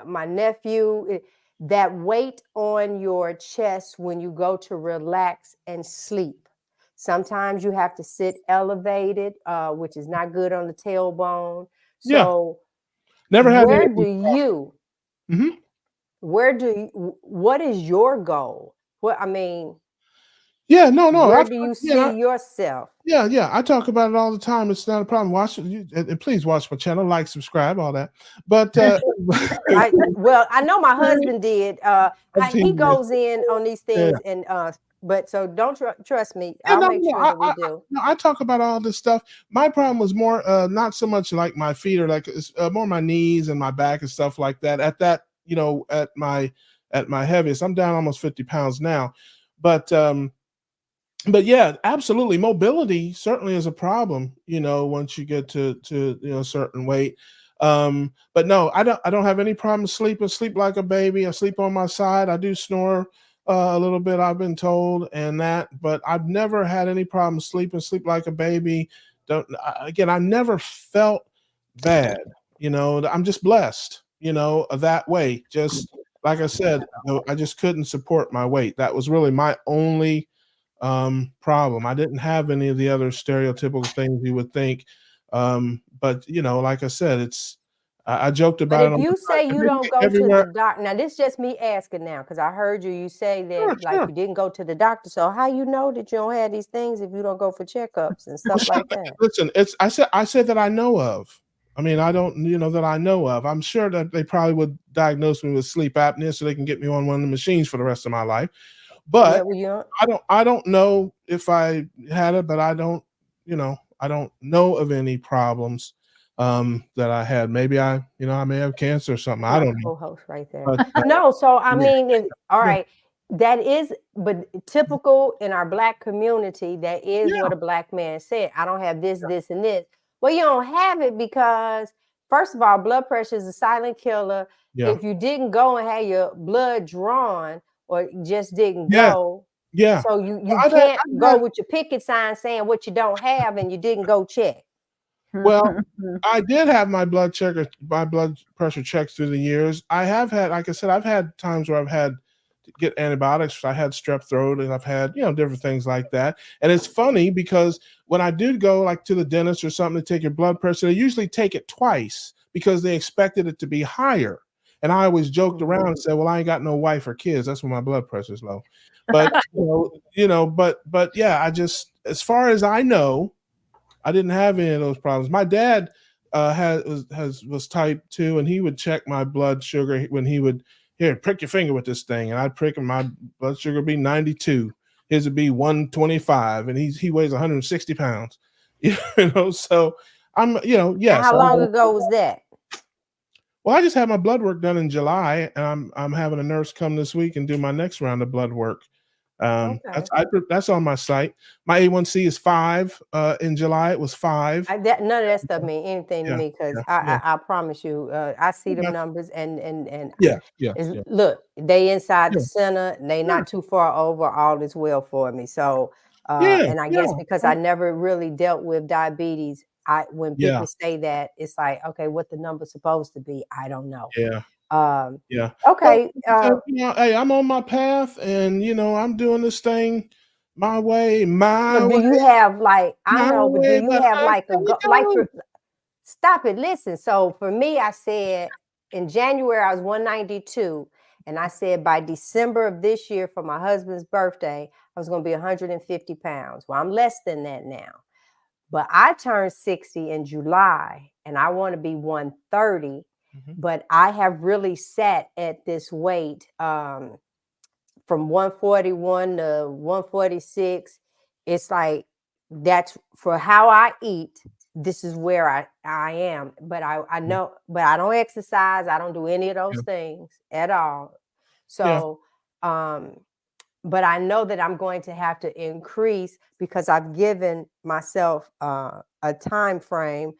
my nephew, that weight on your chest when you go to relax and sleep. Sometimes you have to sit elevated, which is not good on the tailbone. Yeah. So Never had where any. do you, Mhm. what is your goal? What, I mean, Yeah, no. where do you see yourself? Yeah. I talk about it all the time. It's not a problem. Watch it, and please watch my channel, like, subscribe, all that. But Well, I know my husband did. He 15 years. goes in on these Yeah. things, and but so don't trust me. Yeah, I'll make sure that we do. I talk about all this stuff. My problem was more not so much like my feet or like it's more my knees and my back and stuff like that. At that, at my heaviest, I'm down almost 50 pounds now. But yeah, absolutely. Mobility certainly is a problem, once you get to a certain weight. But no, I don't have any problem sleeping. Sleep like a baby. I sleep on my side. I do snore a little bit, I've been told, and that, but I've never had any problem sleeping. Sleep like a baby. Again, I never felt bad. I'm just blessed. That way. Just like I said, I just couldn't support my weight. That was really my only problem. I didn't have any of the other stereotypical things you would think. But like I said, I joked But about if it you say you don't go to everywhere. the doctor, now this is just me asking now, because I heard you say that like Sure. you didn't go to the doctor. So how you know that you don't have these things if you don't go for checkups and Well, stuff sure. like that? Listen, I said that I know of. I mean, I don't, that I know of. I'm sure that they probably would diagnose me with sleep apnea so they can get me on one of the machines for the rest of my life. Yeah, But well, you don't. I don't know if I had it, but I don't know of any problems that I had. Maybe I may have cancer or something. I My don't know. co-host right there. But No, so I yeah. mean, all Yeah. right. That is, but typical in our Black community, that is Yeah. what a Black man said. I don't have this, this, and this. Well, you don't have it because, first of all, blood pressure is a silent killer. Yeah. If you didn't go and have your blood drawn or just didn't Yeah. go, Yeah. so you I've can't go had with your picket sign saying what you don't have and you didn't go check. Well, I did have my blood pressure checked through the years. I have had, like I said, I've had times where I've had to get antibiotics. I had strep throat, and I've had different things like that. And it's funny because when I do go like to the dentist or something to take your blood pressure, they usually take it twice because they expected it to be higher. And I always joked around and said, "Well, I ain't got no wife or kids. That's when my blood pressure's low." But but yeah, as far as I know, I didn't have any of those problems. My dad was type 2, and he would check my blood sugar when he would prick your finger with this thing, and I'd prick him. My blood sugar would be 92. His would be 125, and he weighs 160 pounds. So I'm yes. How long ago was that? Well, I just had my blood work done in July, and I'm having a nurse come this week and do my next round of blood work. Okay. That's on my site. My A1C is 5. In July, it was 5. None of that stuff mean anything to Yeah, me because yeah. I promise you, I see them Yeah. numbers and Yeah. look, they inside the Yeah. center, they Yeah. not too far over, all is well for me. So Yeah, and I guess because I never really dealt with diabetes, when Yeah. people say that, it's like, okay, what the number's supposed to be, I don't know. Yeah. Yeah. Okay. But, hey, I'm on my path, and I'm doing this thing my way, So do you have like, I my know, but do way, you but have I'm like gonna like go. for stop it, listen. So for me, I said in January I was 192, and I said by December of this year for my husband's birthday, I was going to be 150 pounds. Well, I'm less than that now, but I turned 60 in July, and I want to be 130. Mhm. But I have really sat at this weight from 141 to 146. It's like, that's for how I eat. This is where I am. But I know, but I don't exercise. I don't do any of those Yeah. things at all. Yeah. So but I know that I'm going to have to increase because I've given myself a time frame.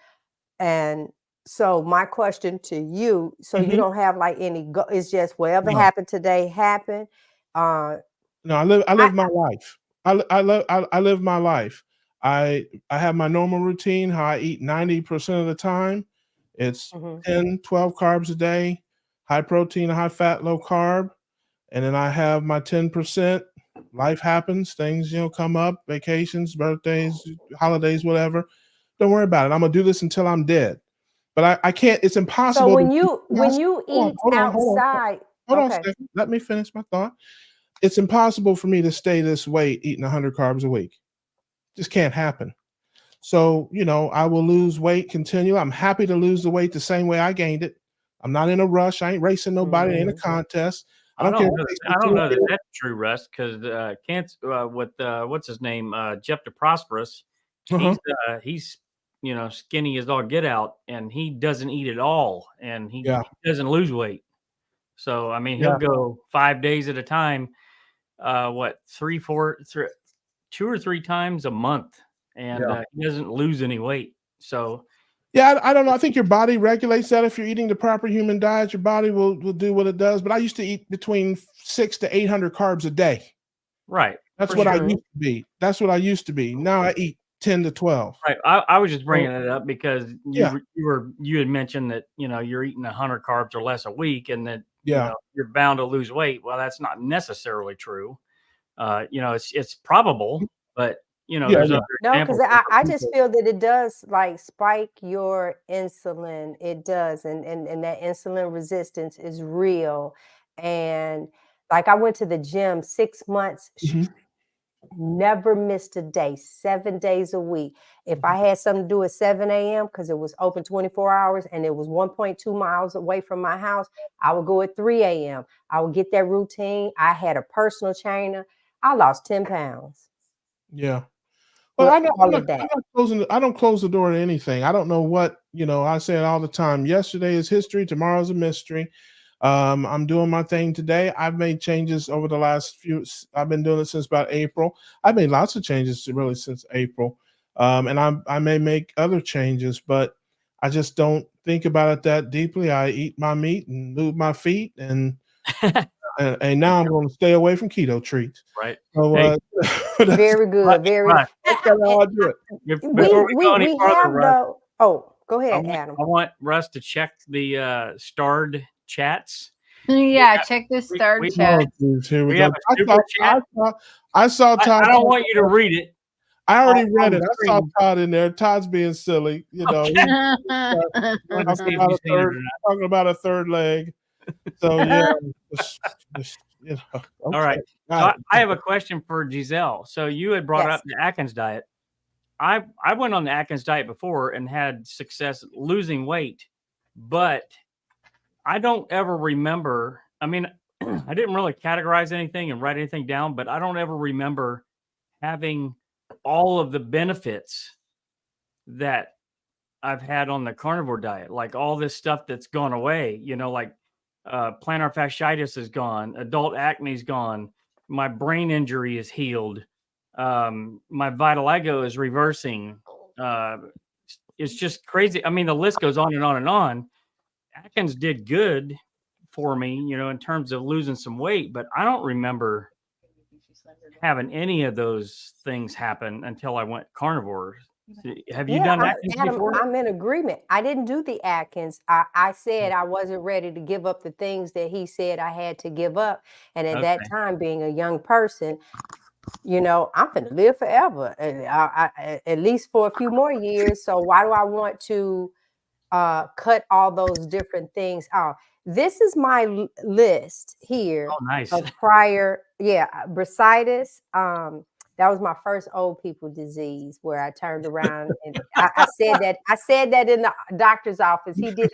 And so my question to you, so you don't have like any it's just whatever happened today happened. No, I live my life. I live my life. I have my normal routine, how I eat 90% of the time. It's 10, 12 carbs a day, high protein, high fat, low carb. And then I have my 10%. Life happens, things, come up, vacations, birthdays, holidays, whatever. Don't worry about it. I'm gonna do this until I'm dead. But I can't, it's impossible. So when you eat outside, hold on a second. Let me finish my thought. It's impossible for me to stay this weight eating 100 carbs a week. Just can't happen. So, I will lose weight continually. I'm happy to lose the weight the same way I gained it. I'm not in a rush. I ain't racing nobody. It ain't a contest. I don't care. I don't know that that's true, Russ, because with what's his name, Jeff DeProsperous, he's skinny as all get out, and he doesn't eat at all, and he doesn't lose weight. So I mean, he'll go 5 days at a time, 2 or 3 times a month, and he doesn't lose any weight. So. Yeah, I don't know. I think your body regulates that. If you're eating the proper human diet, your body will do what it does. But I used to eat between 600 to 800 carbs a day. Right. That's what I used to be. That's what I used to be. Now I eat 10 to 12. Right. I was just bringing it up because you had mentioned that you're eating 100 carbs or less a week, and that you're bound to lose weight. Well, that's not necessarily true. It's probable, but. There's other because I just feel that it does like spike your insulin. It does. And that insulin resistance is real. And like I went to the gym 6 months, never missed a day, 7 days a week. If I had something to do at 7 a.m. because it was open 24 hours and it was 1.2 miles away from my house, I would go at 3 a.m. I would get that routine. I had a personal trainer. I lost 10 pounds. Yeah. Well, I don't close the door to anything. I don't know what, I say it all the time. Yesterday is history. Tomorrow's a mystery. I'm doing my thing today. I've made changes over the last I've been doing it since about April. I've made lots of changes really since April. And I may make other changes, but I just don't think about it that deeply. I eat my meat and move my feet and and now I'm going to stay away from keto treats. Right. So, very good. Very. Right. That's how I do it. Before we go any farther, Russ, go ahead, Adam. I want Russ to check the starred chats. Yeah, check the starred chat. Here we go. I saw Todd. I don't want you to read it. I already read it. I saw Todd in there. Todd's being silly. Talking about a third leg. So yeah. Okay. All right. So I have a question for Giselle. So you had brought up the Atkins diet. I went on the Atkins diet before and had success losing weight, but I don't ever remember. I mean, I didn't really categorize anything and write anything down, but I don't ever remember having all of the benefits that I've had on the carnivore diet, like all this stuff that's gone away, like plantar fasciitis is gone, adult acne is gone, my brain injury is healed, my vitiligo is reversing. It's just crazy. I mean, the list goes on and on and on. Atkins did good for me, in terms of losing some weight, but I don't remember having any of those things happen until I went carnivore. Have you done Atkins before? I'm in agreement. I didn't do the Atkins. I said I wasn't ready to give up the things that he said I had to give up. And at that time, being a young person, I'm going to live forever, at least for a few more years. So why do I want to cut all those different things out? This is my list here of prior, bursitis. That was my first old people disease where I turned around and I said that in the doctor's office. He did.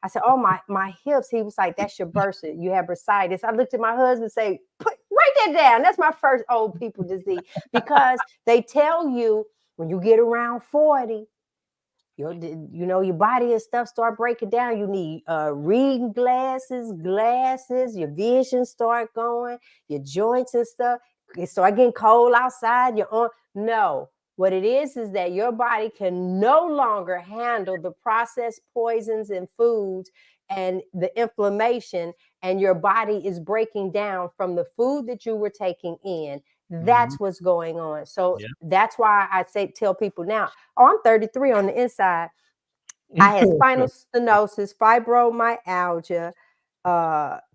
I said, oh, my hips. He was like, that's your bursa. You have bursitis. I looked at my husband and say, write that down. That's my first old people disease, because they tell you when you get around 40, your body and stuff start breaking down. You need reading glasses, your vision start going, your joints and stuff. start getting cold outside. You're on. No, what it is that your body can no longer handle the processed poisons and foods and the inflammation, and your body is breaking down from the food that you were taking in. That's what's going on. So that's why I tell people now, I'm 33 on the inside. I had spinal stenosis, fibromyalgia,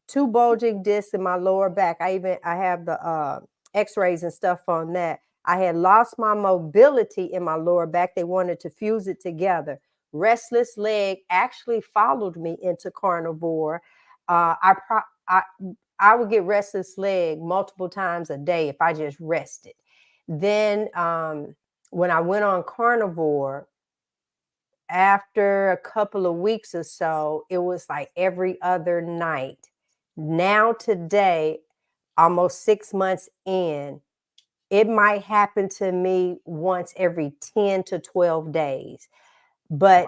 2 bulging discs in my lower back. I have the x-rays and stuff on that. I had lost my mobility in my lower back. They wanted to fuse it together. Restless leg actually followed me into carnivore. I would get restless leg multiple times a day if I just rested. Then when I went on carnivore, after a couple of weeks or so, it was like every other night. Now today, almost 6 months in, it might happen to me once every 10 to 12 days, but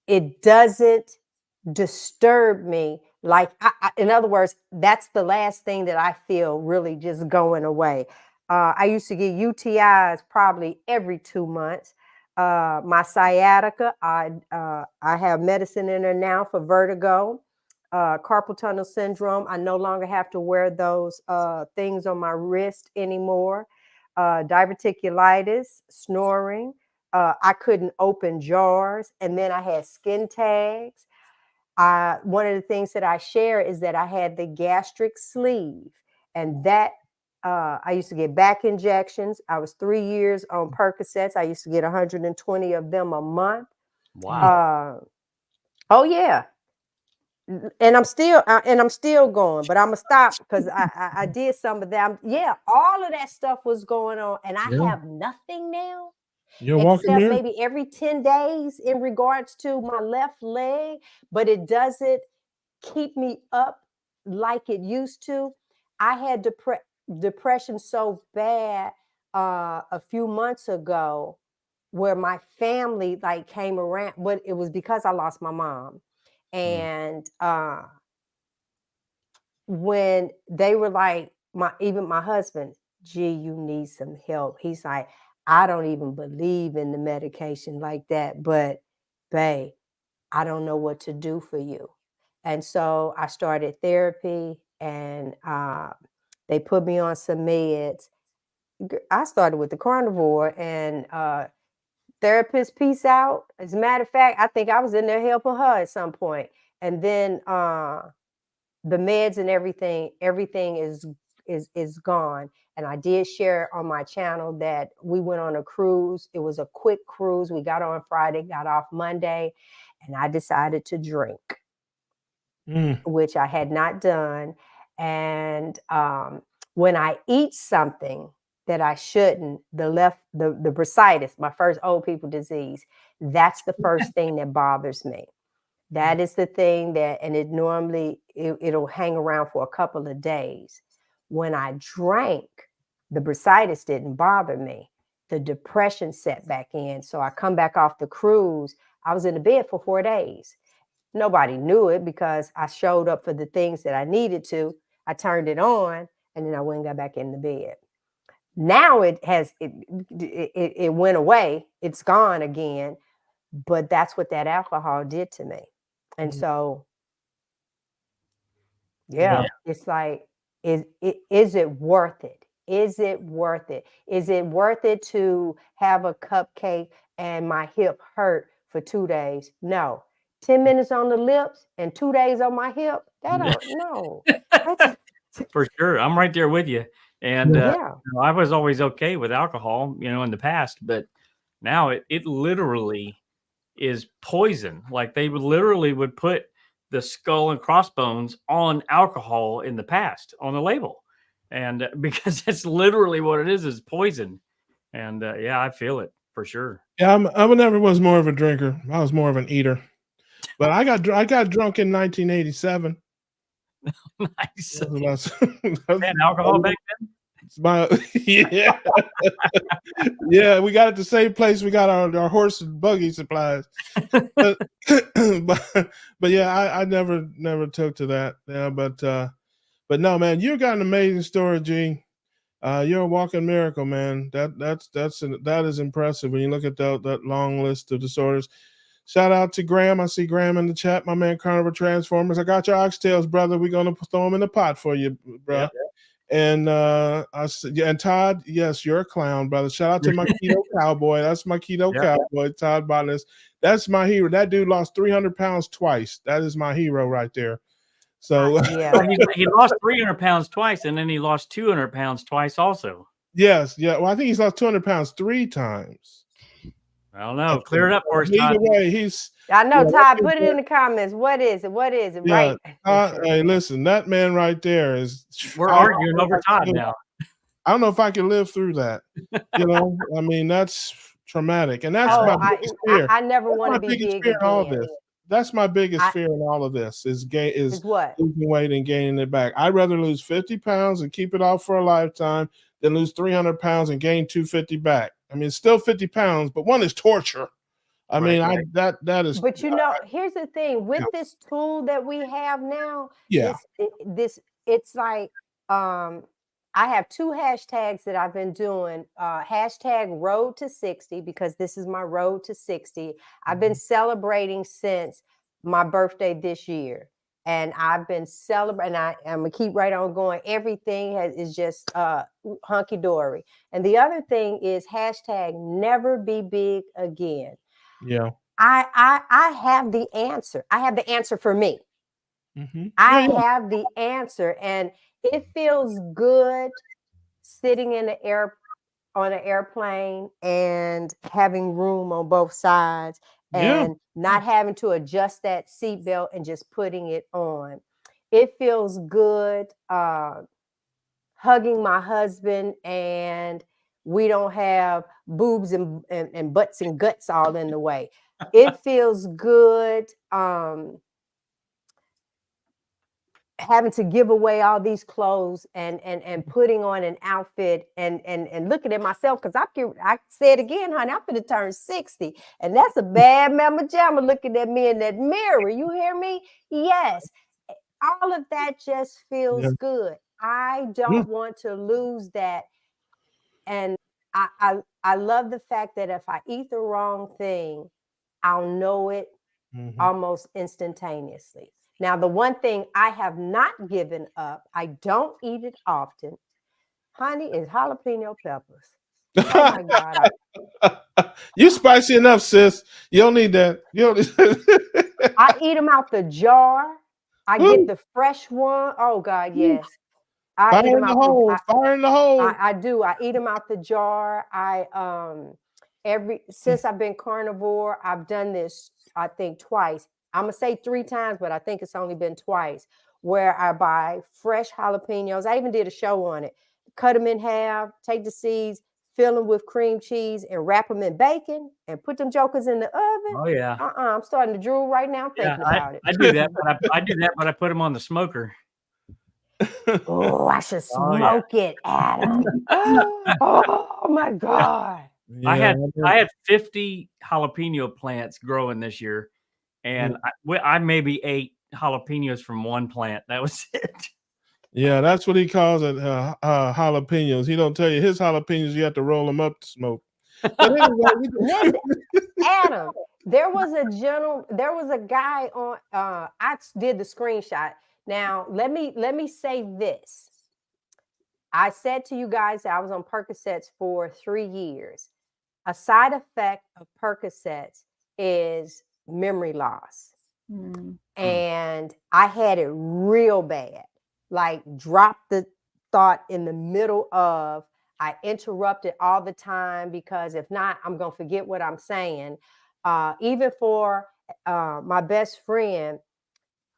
it doesn't disturb me. Like, in other words, that's the last thing that I feel really just going away. I used to get UTIs probably every 2 months. My sciatica, I have medicine in there now for vertigo, carpal tunnel syndrome. I no longer have to wear those things on my wrist anymore. Diverticulitis, snoring. I couldn't open jars. And then I had skin tags. One of the things that I share is that I had the gastric sleeve, and that I used to get back injections. I was 3 years on Percocets. I used to get 120 of them a month. Wow. Oh yeah. And I'm still going, but I'm gonna stop because I did some of that. Yeah, all of that stuff was going on, and I have nothing now. You're walking Except there? maybe every 10 days in regards to my left leg, but it doesn't keep me up like it used to. I had depression so bad a few months ago where my family like came around, but it was because I lost my mom. And when they were like, even my husband, gee, you need some help. He's like, I don't even believe in the medication like that, but babe, I don't know what to do for you. And so I started therapy, and they put me on some meds. I started with the carnivore, and therapist, peace out. As a matter of fact, I think I was in there helping her at some point. And then the meds and everything is gone. And I did share on my channel that we went on a cruise. It was a quick cruise. We got on Friday, got off Monday, and I decided to drink, which I had not done. And when I eat something that I shouldn't, the bursitis, my first old people disease, that's the first thing that bothers me. That is the thing and it normally, it'll hang around for a couple of days. When I drank, the bursitis didn't bother me. The depression set back in. So I come back off the cruise. I was in the bed for 4 days. Nobody knew it because I showed up for the things that I needed to. I turned it on, and then I went and got back in the bed. Now it went away. It's gone again. But that's what that alcohol did to me. And so, it's like, is it worth it? Is it worth it? Is it worth it to have a cupcake and my hip hurt for 2 days? No. 10 minutes on the lips and 2 days on my hip? No. For sure. I'm right there with you. And I was always okay with alcohol, in the past, but now it literally is poison. Like they would put the skull and crossbones on alcohol in the past on the label. And because that's literally what it is poison. And I feel it for sure. Yeah, I never was more of a drinker. I was more of an eater. But I got drunk in 1987. Nice. Man, alcohol back then? Yeah, we got it the same place we got our horse and buggy supplies. but yeah, I never took to that. Yeah, but no, man, you got an amazing story, G. You're a walking miracle, man. That is impressive when you look at that long list of disorders. Shout out to Graham. I see Graham in the chat. My man, Carnivore Transformers. I got your oxtails, brother. We're gonna throw them in the pot for you, bro. Yeah. And and Todd, yes, you're a clown, brother. Shout out to my keto cowboy. That's my keto cowboy, Todd Botanist. That's my hero. That dude lost 300 pounds twice. That is my hero right there. So Well, he lost 300 pounds twice, and then he lost 200 pounds twice also. yes, yeah. Well, I think he's lost 200 pounds 3 times. I don't know. Clear it up for us, Either Todd. way, I know, Todd. Put it in the comments. What is it? What is it? Yeah, Right? hey, listen, that man right there is. We're arguing over Todd now. I don't know if I can live through that. You know, I mean, that's traumatic, and that's my biggest fear. I never want to be big again. All of this. That's my biggest fear in all of this is what? losing weight and gaining it back. I'd rather lose 50 pounds and keep it off for a lifetime than lose 300 pounds and gain 250 back. I mean, it's still 50 pounds, but one is torture. I mean, that is. But you know, here's the thing with this tool that we have now. Yeah. It's like I have 2 hashtags that I've been doing. Hashtag Road to 60 because this is my road to 60. I've been celebrating since my birthday this year, and I've been celebrating. I'm gonna keep right on going. Everything is just hunky dory. And the other thing is hashtag Never Be Big Again. Yeah. I have the answer. I have the answer for me. Mm-hmm. I have the answer, and it feels good sitting in on an airplane and having room on both sides and not having to adjust that seatbelt and just putting it on. It feels good hugging my husband, and we don't have boobs and butts and guts all in the way. It feels good having to give away all these clothes and putting on an outfit and looking at myself, because I said again, honey, I'm gonna turn 60, and that's a bad mama jamma looking at me in that mirror. You hear me? Yes. All of that just feels good. I don't want to lose that. And I love the fact that if I eat the wrong thing, I'll know it almost instantaneously. Now, the one thing I have not given up, I don't eat it often, honey, is jalapeno peppers. Oh my God. You spicy enough, sis. You don't need that. I eat them out the jar. I get the fresh one. Oh God, yes. Fire in the hole. Fire in the hole. I do. I eat them out the jar. Since I've been carnivore, I've done this, I think, twice. I'm gonna say 3 times, but I think it's only been twice, where I buy fresh jalapenos. I even did a show on it. Cut them in half, take the seeds, fill them with cream cheese, and wrap them in bacon, and put them jokers in the oven. Oh yeah. I'm starting to drool right now thinking about it. I do that, but I put them on the smoker. Oh, I should smoke it, Adam. Oh my God. Yeah. I had 50 jalapeno plants growing this year, and I maybe ate jalapenos from one plant. That was it. Yeah, that's what he calls it, jalapenos. He don't tell you his jalapenos, you have to roll them up to smoke. But anyway, Adam, there was a guy on, I did the screenshot. Now, let me say this. I said to you guys that I was on Percocets for 3 years. A side effect of Percocets is memory loss. And I had it real bad. Like, dropped the thought in the middle of, I interrupted all the time, because if not, I'm going to forget what I'm saying. Even for my best friend,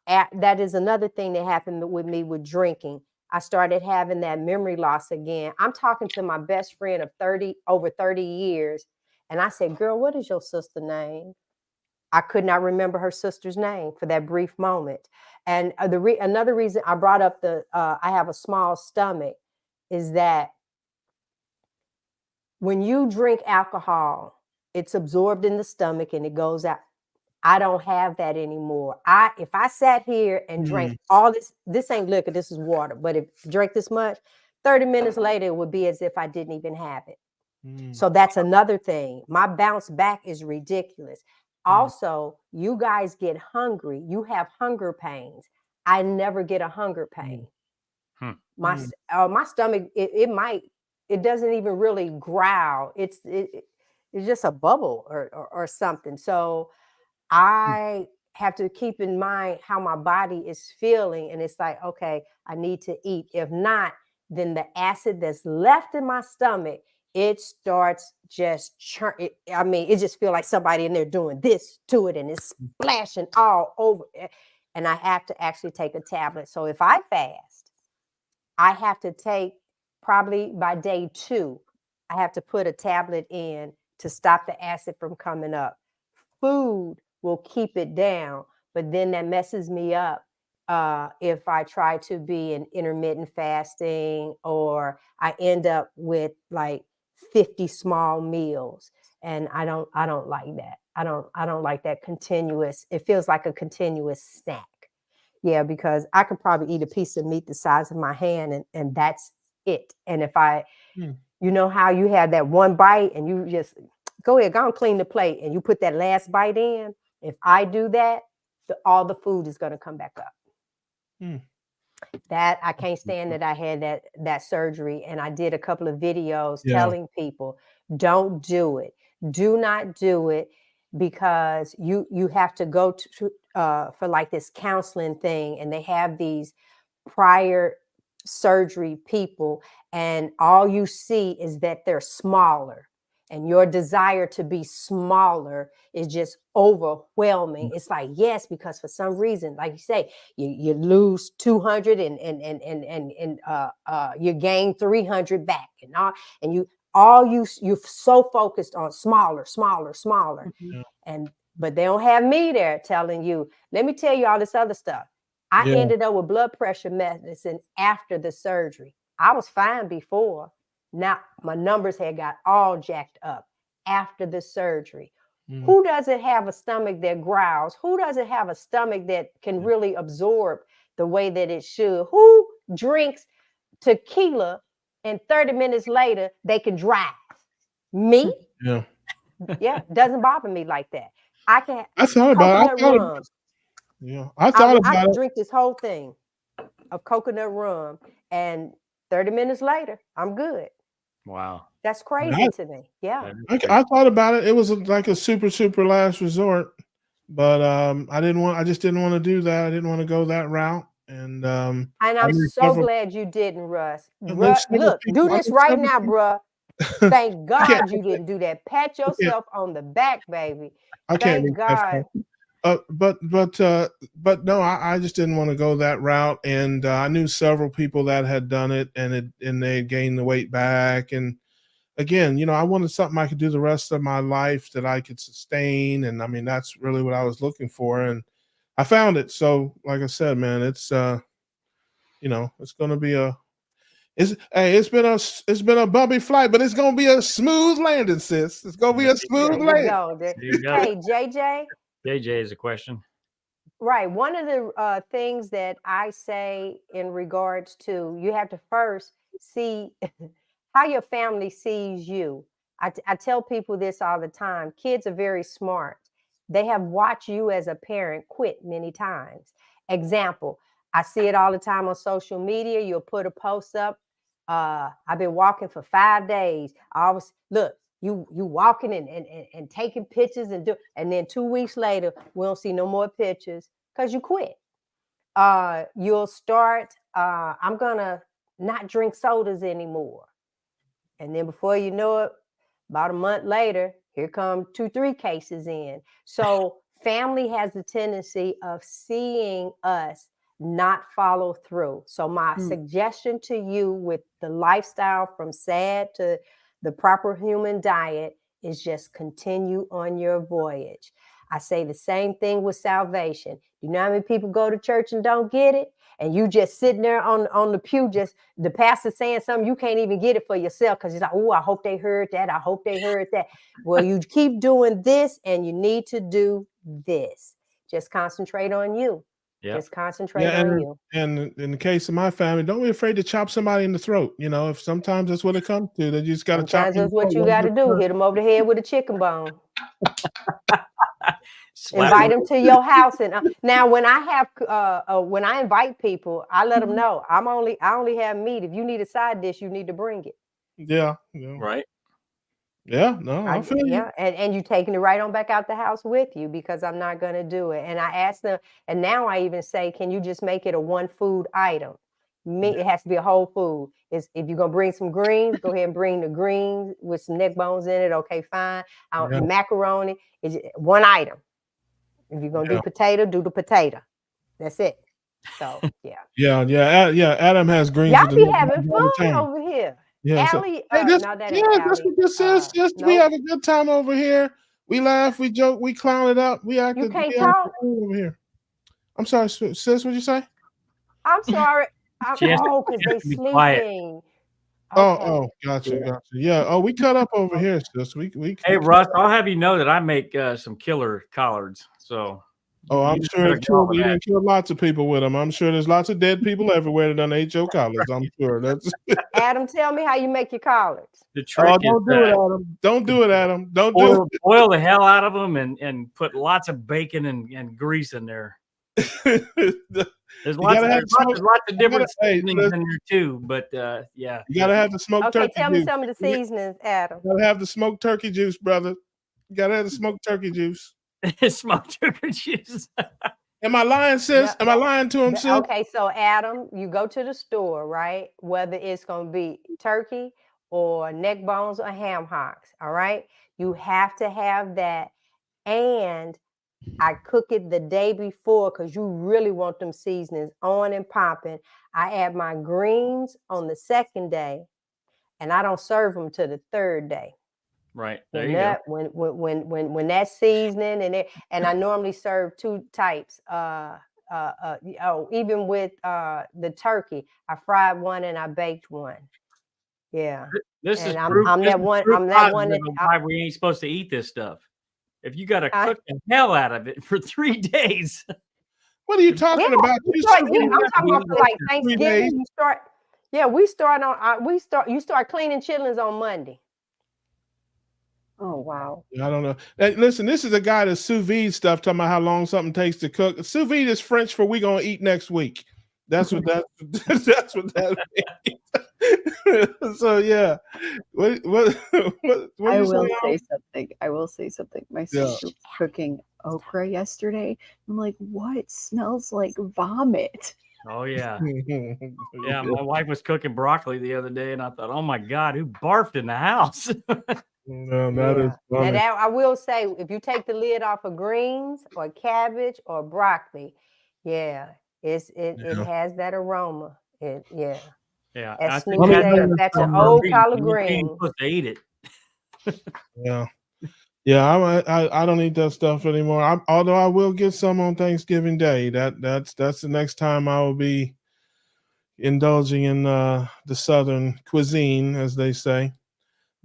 that is another thing that happened with me with drinking. I started having that memory loss again. I'm talking to my best friend of over 30 years. And I said, girl, what is your sister's name? I could not remember her sister's name for that brief moment. And another reason I brought up I have a small stomach is that when you drink alcohol, it's absorbed in the stomach and it goes out. I don't have that anymore. If I sat here and drank all this ain't liquor, this is water, but if I drank this much, 30 minutes later, it would be as if I didn't even have it. Mm. So that's another thing. My bounce back is ridiculous. Also, you guys get hungry. You have hunger pains. I never get a hunger pain. My stomach, it doesn't even really growl. It's just a bubble or something. So I have to keep in mind how my body is feeling. And it's like, okay, I need to eat. If not, then the acid that's left in my stomach, it starts just it just feels like somebody in there doing this to it and it's splashing all over it. And I have to actually take a tablet. So if I fast, I have to take probably by day 2, I have to put a tablet in to stop the acid from coming up. Food will keep it down, but then that messes me up if I try to be an intermittent fasting, or I end up with like 50 small meals, and I don't like that. I don't like that continuous. It feels like a continuous snack. Yeah, because I could probably eat a piece of meat the size of my hand, and that's it. And if you know how you have that one bite and you just go ahead, go and clean the plate, and you put that last bite in. If I do that, all the food is going to come back up. That I can't stand that I had that surgery, and I did a couple of videos telling people, don't do it. Do not do it, because you have to go to for like this counseling thing, and they have these prior surgery people, and all you see is that they're smaller, and your desire to be smaller is just overwhelming. It's like, yes, because for some reason, like you say, you lose 200 and you gain 300 back, and you're so focused on smaller. But they don't have me there telling you, let me tell you all this other stuff. I ended up with blood pressure medicine after the surgery. I was fine before. Now my numbers had got all jacked up after the surgery. Who doesn't have a stomach that growls? Who doesn't have a stomach that can really absorb the way that it should? Who drinks tequila and 30 minutes later they can drive? Me? Yeah, doesn't bother me like that. I can. I thought about it. I can drink this whole thing of coconut rum, and 30 minutes later, I'm good. Wow. That's crazy to me. Yeah. I thought about it. It was like a super last resort, but I just didn't want to do that. I didn't want to go that route. And I'm so glad you didn't, Russ. Look, do this right now, bruh. Thank God you didn't do that. Pat yourself on the back, baby. Thank God. But no, I just didn't want to go that route, and I knew several people that had done it, and they had gained the weight back. And again, I wanted something I could do the rest of my life that I could sustain, and I mean that's really what I was looking for, and I found it. So, like I said, man, it's it's going to be it's been a bumpy flight, but it's going to be a smooth landing, sis. It's going to be a smooth landing. Hey, JJ. JJ is a question. Right. One of the things that I say in regards to, you have to first see how your family sees you. I tell people this all the time. Kids are very smart. They have watched you as a parent quit many times. Example, I see it all the time on social media. You'll put a post up. I've been walking for 5 days. I always look. You walking and taking pictures and then 2 weeks later, we don't see no more pictures because you quit. You'll start, I'm gonna not drink sodas anymore. And then before you know it, about a month later, here come 2-3 cases in. So family has the tendency of seeing us not follow through. So my suggestion to you with the lifestyle from SAD to the proper human diet is just continue on your voyage. I say the same thing with salvation. You know how many people go to church and don't get it? And you just sitting there on the pew, just the pastor saying something, you can't even get it for yourself because it's like, oh, I hope they heard that. I hope they heard that. Well, you keep doing this and you need to do this. Just concentrate on you. Yeah. Just concentrate Yeah, on you. and in the case of my family, don't be afraid to chop somebody in the throat. You know, if sometimes that's what it comes to, that you just got to chop. Sometimes that's what you got to do. Hit them over the head with a chicken bone. Invite them to your house. And now, when I have when I invite people, I let them know I only have meat. If you need a side dish, you need to bring it. Yeah. Right. Yeah. No, I feel you. Yeah, and you taking it right on back out the house with you, because I'm not going to do it. And I asked them, and now I even say, can you just make it a one food item? It has to be a whole food. If you're going to bring some greens, go ahead and bring the greens with some neck bones in it. Okay, fine. Macaroni is one item. If you're going to do potato, do the potato. That's it. So, yeah. Yeah. Adam has greens. Y'all with be the having all the fun time. over here. Yeah, Allie, that's no, that yeah, ain't that's Allie. what this is. Just we have a good time over here. We laugh, we joke, we clown it up. We act. You can't talk over here. I'm sorry, sis. What'd you say? I'm sorry. Because they sleeping. Okay. Oh, gotcha. Yeah. Oh, we cut up over here, sis. We Hey, Russ, I'll have you know that I make some killer collards. So. Oh, I'm sure you done killed lots of people with them. I'm sure there's lots of dead people everywhere that done ate your collards. I'm sure that's. Adam, tell me how you make your collards. The trick don't do it, Adam. Don't do it, Adam. Don't do it. Boil the hell out of them and put lots of bacon and grease in there. There's lots of different seasonings in there too, but yeah. You gotta have the smoked turkey. Okay, tell me some of the seasonings, Adam. You gotta have the smoked turkey juice, brother. You gotta have the smoked turkey juice. Smoked turkey juice. Am I lying, sis? Am I lying to him, sis? Okay, so Adam, you go to the store, right? Whether it's gonna be turkey or neck bones or ham hocks, all right? You have to have that, and I cook it the day before because you really want them seasonings on and popping. I add my greens on the second day, and I don't serve them to the third day. Right. There you go. When that seasoning and I normally serve two types. Even with the turkey, I fried one and I baked one. Yeah. This is I'm proof. that one. I'm that one. Why we ain't supposed to eat this stuff? If you got to cook the hell out of it for 3 days. What are you talking about? I'm talking about for like Thanksgiving. You start. Yeah, we start on. You start cleaning chitlins on Monday. Oh wow! I don't know. Hey, listen, this is a guy that sous vide stuff, talking about how long something takes to cook. Sous vide is French for "we gonna eat next week." That's what that. That's what that means. So yeah, what I will say something. My sister was cooking okra yesterday. I'm like, what? It smells like vomit. Oh yeah, yeah. My wife was cooking broccoli the other day, and I thought, oh my God, who barfed in the house? No, that is funny. Now I will say, if you take the lid off of greens or cabbage or broccoli, it has that aroma. Yeah. That's an old collard green. You're supposed to eat it. Yeah. I don't eat that stuff anymore. Although I will get some on Thanksgiving Day. That's the next time I will be indulging in the Southern cuisine, as they say.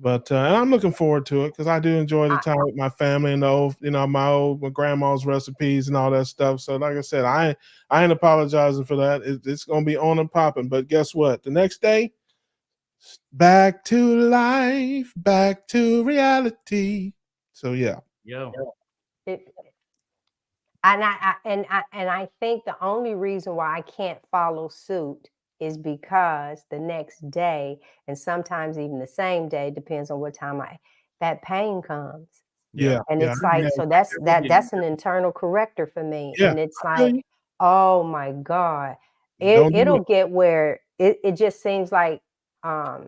But and I'm looking forward to it because I do enjoy the time with my family and my grandma's recipes and all that stuff. So like I said, I ain't apologizing for that. It's gonna be on and popping. But guess what? The next day, back to life, back to reality. So yeah. I think the only reason why I can't follow suit is because the next day, and sometimes even the same day, depends on what time that pain comes. Yeah. And it's like, so that's an internal corrector for me. Yeah. And it's like, oh my God, it'll get where it just seems like a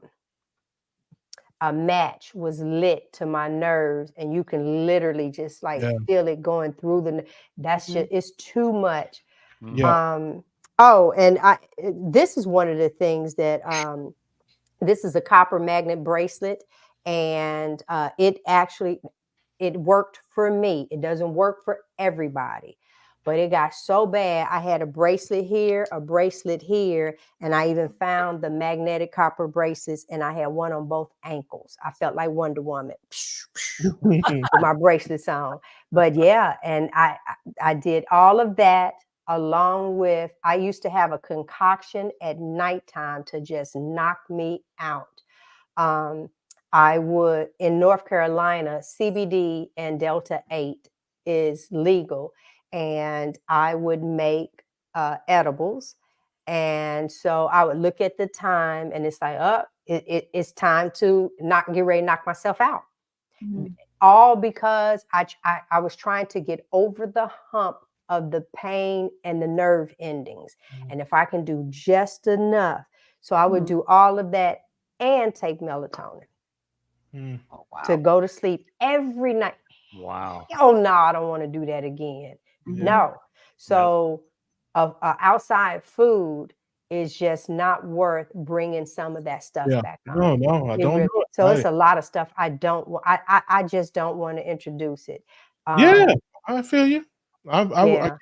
match was lit to my nerves, and you can literally just feel it going through that's just, it's too much. Yeah. And this is one of the things that this is a copper magnet bracelet, and it worked for me. It doesn't work for everybody, but it got so bad. I had a bracelet here, a bracelet here, and I even found the magnetic copper bracelets, and I had one on both ankles. I felt like Wonder Woman with my bracelets on. But yeah, and I did all of that along with, I used to have a concoction at nighttime to just knock me out. I would, in North Carolina, CBD and Delta 8 is legal. And I would make edibles. And so I would look at the time and it's like, it's time to get ready to knock myself out. Mm-hmm. All because I was trying to get over the hump of the pain and the nerve endings. Mm-hmm. And if I can do just enough, so I would do all of that and take melatonin to go to sleep every night. Wow. Oh, no, I don't want to do that again. Yeah. No. So outside food is just not worth bringing some of that stuff back on. No, I don't. So it's a lot of stuff I just don't want to introduce it. I feel you. I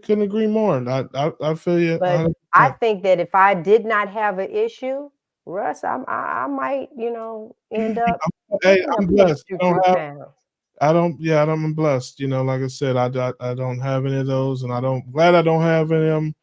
couldn't agree more. I feel you. But 100%. I think that if I did not have an issue, Russ, I might, end up. Hey, I'm blessed. I'm blessed. Like I said, I don't have any of those, and glad I don't have any of them.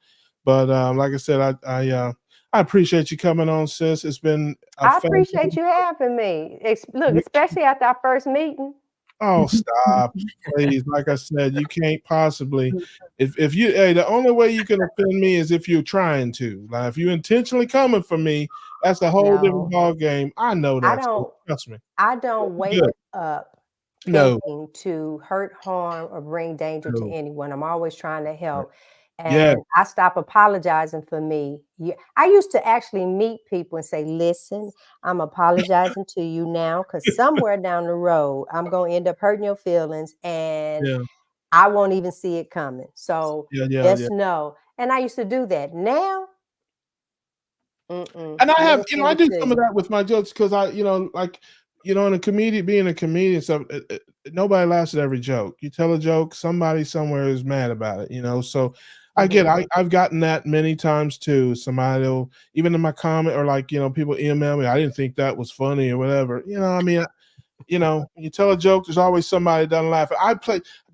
But like I said, I appreciate you coming on, sis. It's been. I appreciate you having me. Look, especially after our first meeting. Oh, stop, please. Like I said, you can't possibly. If you, the only way you can offend me is if you're trying to. Like, if you intentionally coming for me, that's a whole different ball game. I know that. Trust me. I don't wake up thinking to hurt, harm, or bring danger to anyone. I'm always trying to help. And I stop apologizing for me. I used to actually meet people and say, listen, I'm apologizing to you now because somewhere down the road, I'm going to end up hurting your feelings and I won't even see it coming. So just know. And I used to do that. Now, and I have, I do some of that with my jokes because in a comedian, being a comedian, so nobody laughs at every joke. You tell a joke, somebody somewhere is mad about it, so I get I've gotten that many times too. Somebody will, even in my comment or people email me, I didn't think that was funny or whatever. You tell a joke, there's always somebody that doesn't laugh. I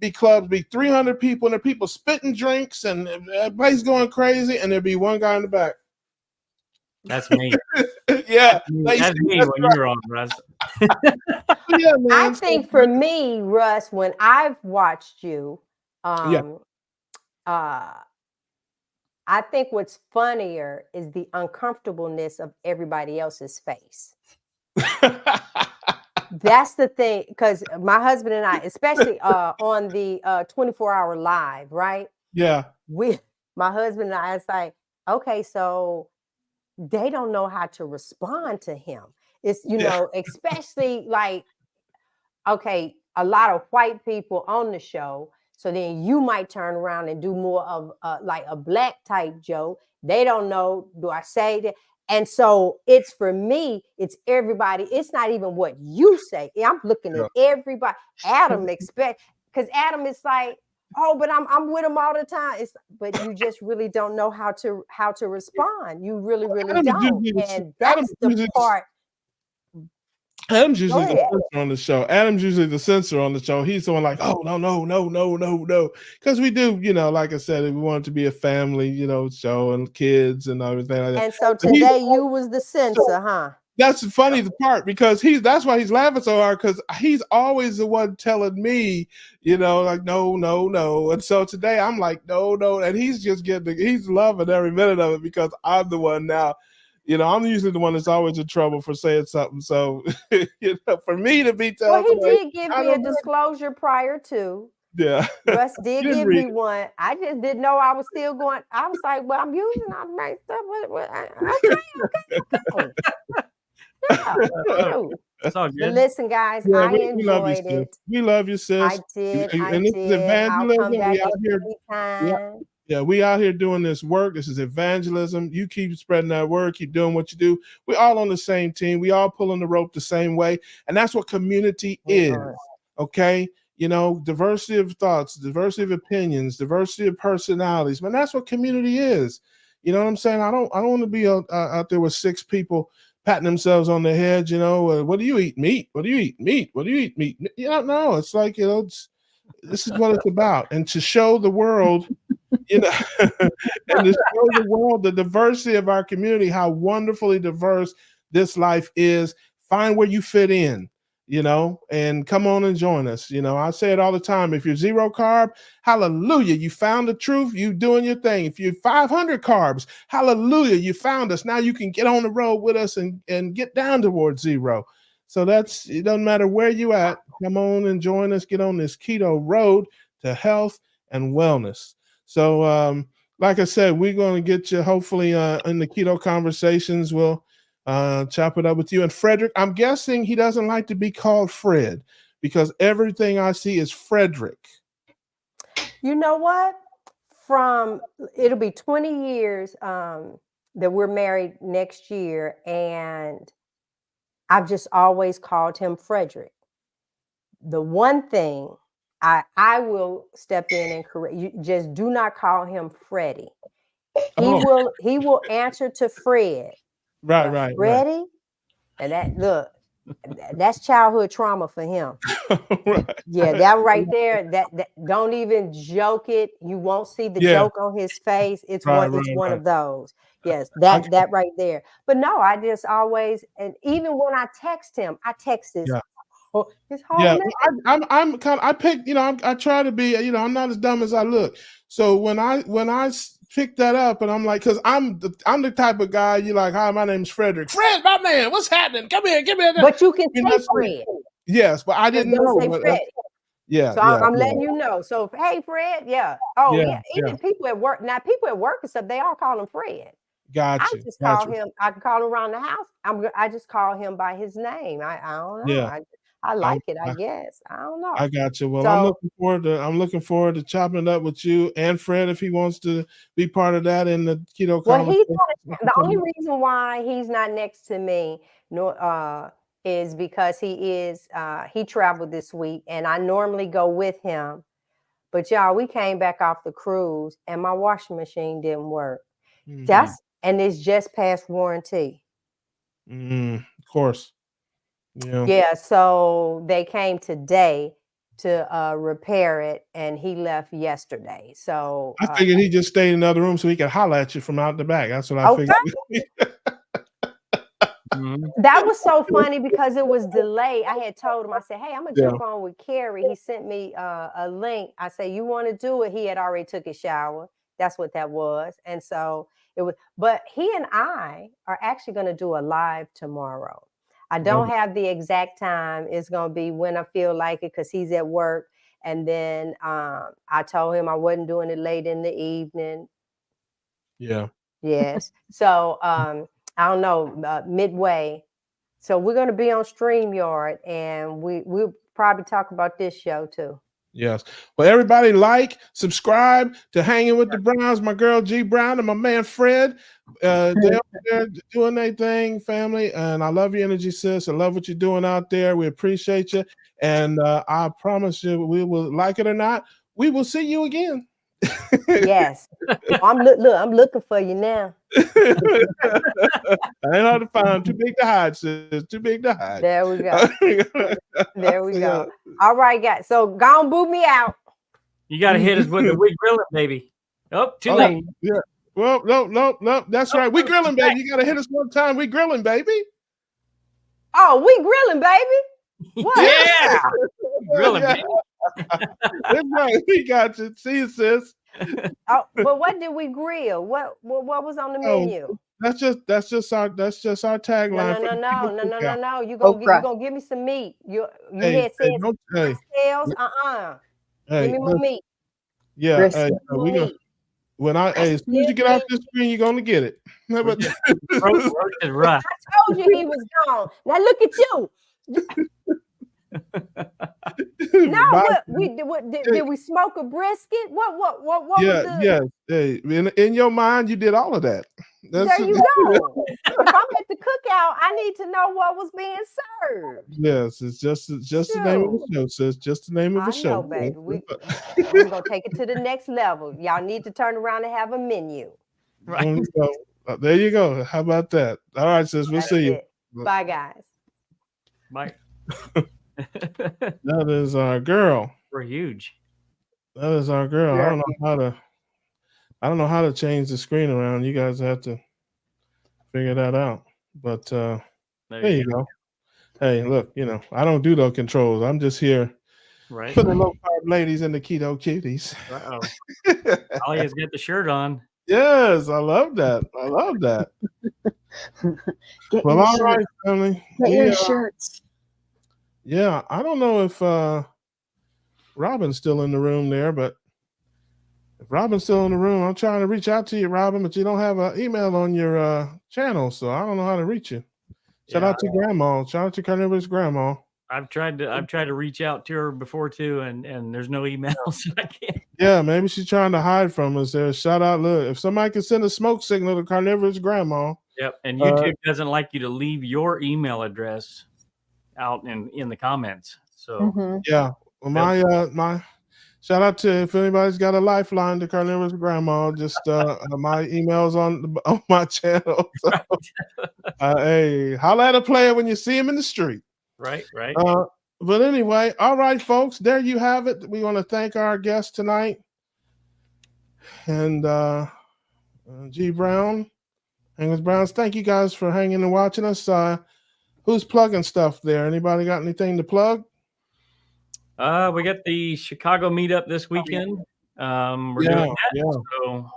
be clubs, be 300 people, and there are people spitting drinks and everybody's going crazy, and there'd be one guy in the back. That's me. That's me when you're on, Russ. I think for me, Russ, when I've watched you, I think what's funnier is the uncomfortableness of everybody else's face. That's the thing, because my husband and I, especially on the 24-hour live, right? Yeah. My husband and I, it's like, okay, so they don't know how to respond to him. It's, especially okay, a lot of white people on the show. So then you might turn around and do more of a black type joke. They don't know, do I say that? And so it's, for me, it's everybody. It's not even what you say. I'm looking at everybody. Adam because Adam is like, oh, but I'm with him all the time. But you just really don't know how to respond. You really, really don't. And that's the part. Adam's usually the censor on the show. Adam's usually the censor on the show. He's the one like, oh, no. Because we do, like I said, we want it to be a family, show and kids and everything like that. And so today you was the censor, huh? That's the funny part, because that's why he's laughing so hard, because he's always the one telling me, like, no. And so today I'm like, no. And he's just he's loving every minute of it because I'm the one now. I'm usually the one that's always in trouble for saying something. So, for me to be telling. Well, he did give me a disclosure prior to. Yeah. Russ did give me one. I just didn't know I was still going. I was like, well, I'm using all the right stuff. Okay. Yeah. That's all good. But listen, guys, I enjoyed it. We love you, sis. I did. This is evangelism. I'll come back anytime. Yeah, we out here doing this work. This is evangelism. You keep spreading that word. Keep doing what you do. We're all on the same team. We all pulling the rope the same way. And that's what community is. Okay? Diversity of thoughts, diversity of opinions, diversity of personalities. Man, that's what community is. You know what I'm saying? I don't want to be out there with 6 people patting themselves on the head. What do you eat? Meat. What do you eat? Meat. What do you eat? Meat. No, it's like, this is what it's about. And to show the world You know, and to show the world the diversity of our community, how wonderfully diverse this life is. Find where you fit in, you know, and come on and join us. You know, I say it all the time. If you're 0 carb, hallelujah, you found the truth. You doing your thing. If you're 500 carbs, hallelujah, you found us. Now you can get on the road with us and get down towards 0. So it doesn't matter where you at. Come on and join us. Get on this keto road to health and wellness. So, like I said, we're going to get you hopefully in the keto conversations. We'll chop it up with you. And Frederick, I'm guessing he doesn't like to be called Fred because everything I see is Frederick. You know what? It'll be 20 years that we're married next year, and I've just always called him Frederick. The one thing I will step in and correct you, just do not call him Freddie. He will answer to Fred. Right. Freddie, and that's childhood trauma for him. Right. Yeah, that right there, that don't even joke it. You won't see the joke on his face. It's one of those. Yes, that right there. But no, I just always, and even when I text him, I text his whole name. I picked, you know, I try to be, you know, I'm not as dumb as I look. So when I picked that up, and I'm like, because I'm the type of guy you like, hi, my name's Frederick. Fred, my man, what's happening? Come here, give me a. But you can say Fred. Yes, but I didn't know. Say Fred. Yeah. So I'm letting you know. So hey, Fred, yeah. Oh yeah. Even people at work now, people at work and stuff, they all call him Fred. Gotcha. I just call him. I can call him around the house. I just call him by his name. I don't know. Yeah. I like it. I guess. I don't know. I got you. Well, I'm looking forward to chopping it up with you and Fred if he wants to be part of that in the keto. Well, the only reason why he's not next to me, is because he traveled this week, and I normally go with him. But y'all, we came back off the cruise, and my washing machine didn't work. Mm-hmm. And it's just past warranty. Of course. Yeah, so they came today to repair it, and he left yesterday. So I figured he just stayed in another room so he could holler at you from out the back. That's what I figured. That was so funny because it was delayed. I had told him, I said, hey, I'm gonna jump on with Carrie. He sent me a link. I said, you want to do it? He had already took his shower. That's what that was. And so it was, but he and I are actually going to do a live tomorrow. I don't have the exact time. It's going to be when I feel like it because he's at work. And then I told him I wasn't doing it late in the evening. Yeah. Yes. So I don't know, midway. So we're going to be on StreamYard, and we'll probably talk about this show too. Yes. Well, everybody subscribe to Hanging with the Browns, my girl G Brown and my man Fred. They're doing their thing, family. And I love your energy, sis. I love what you're doing out there. We appreciate you. And I promise you, we will, like it or not, we will see you again. Yes. I'm looking for you now. I ain't hard to find. Too big to hide, sis. Too big to hide. There we go. There we go. All right, guys. So go and boot me out. You got to hit us with the we grilling, baby. Oh, too late. Yeah. Well, no. That's right. We grilling, baby. You got to hit us one time. We grilling, baby. Oh, we grilling, baby. What? Yeah. Grilling, baby. That's right. We got you. See you, sis. Oh, but what did we grill? What was on the menu? That's just our tagline. No. You gonna give me some meat. You had said tails. Give me my meat. Yeah. As soon as you get off this screen, you're gonna get it. I told you he was gone. Now look at you. No, did we smoke a brisket? What was the... Hey, in your mind, you did all of that. There you go. If I'm at the cookout, I need to know what was being served. Yes, it's just the name of the show, sis. Just the name of the show. I know, baby. We're gonna take it to the next level. Y'all need to turn around and have a menu. Right. There you go. How about that? All right, sis. We'll see you. Bye, guys. Bye. That is our girl. We're huge. That is our girl. I don't know how to. I don't know how to change the screen around. You guys have to figure that out. But there you go. Hey, look, I don't do those controls. I'm just here Right. for the low carb ladies and the keto cuties. All he has get the shirt on. Yes, I love that. I love that. Get Well, your all shirt. right, family. Get your shirts. Yeah, I don't know if Robin's still in the room there, but if Robin's still in the room, I'm trying to reach out to you, Robin, but you don't have an email on your channel, so I don't know how to reach you. Shout out to Grandma. Shout out to Carnivore's Grandma. I've tried to reach out to her before too, and there's no email, so I can't. Yeah, maybe she's trying to hide from us there. Shout out, look, if somebody can send a smoke signal to Carnivore's Grandma. Yep, and YouTube doesn't like you to leave your email address out in the comments. So yeah, well, my shout out to if anybody's got a lifeline to Carnivore's Grandma, just my email's on my channel. So, hey, holla at a player when you see him in the street. Right. But anyway, all right, folks, there you have it. We want to thank our guest tonight, and G Brown, Angus Browns. Thank you guys for hanging and watching us. Who's plugging stuff there? Anybody got anything to plug? We got the Chicago meetup this weekend. We're doing that. So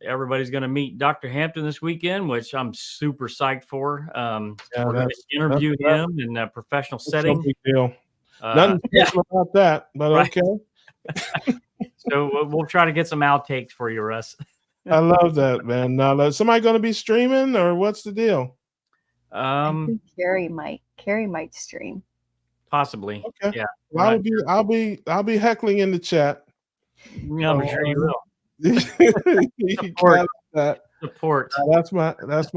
everybody's gonna meet Dr. Hampton this weekend, which I'm super psyched for. We're gonna interview him in a professional setting. No big deal. Nothing special about that, but okay. So we'll try to get some outtakes for you, Russ. I love that, man. Now, is somebody going to be streaming, or what's the deal? I think Carrie might stream. Possibly. Okay. Yeah. Well, I'll be heckling in the chat. Yeah, I'm sure you will. Support. That's my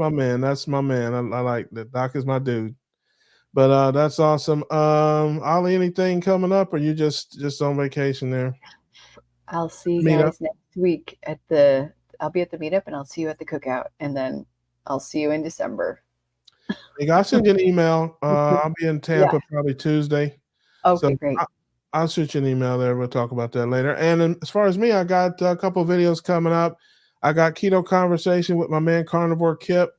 man. That's my man. I like that. Doc is my dude. But that's awesome. Ollie, anything coming up, or you just on vacation there? I'll see you guys next week I'll be at the meetup, and I'll see you at the cookout, and then I'll see you in December. I'll send you an email. I'll be in Tampa probably Tuesday. Okay, so great. I'll shoot you an email there. We'll talk about that later. And as far as me, I got a couple of videos coming up. I got Keto Conversation with my man Carnivore Kip.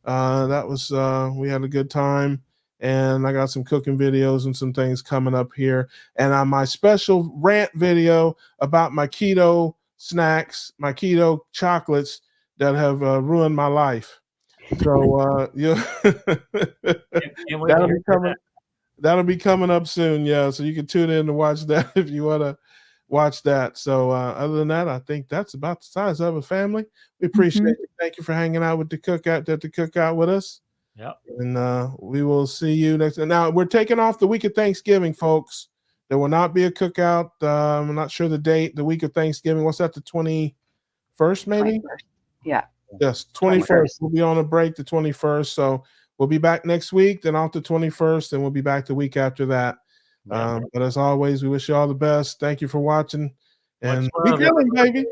That was we had a good time. And I got some cooking videos and some things coming up here. And on my special rant video about my keto snacks, my keto chocolates that have ruined my life. So that'll be coming up soon. Yeah, so you can tune in to watch that if you want to watch that. So other than that, I think that's about the size of it, family. We appreciate it. Thank you for hanging out with the cookout with us. Yep. And we will see you next. Now we're taking off the week of Thanksgiving, folks. There will not be a cookout. I'm not sure the date. The week of Thanksgiving. What's that? The 21st, maybe. 21st. Yeah. Yes, 21st. We'll be on a break the 21st. So we'll be back next week. Then off the 21st, and we'll be back the week after that. But as always, we wish you all the best. Thank you for watching. And be grilling, baby.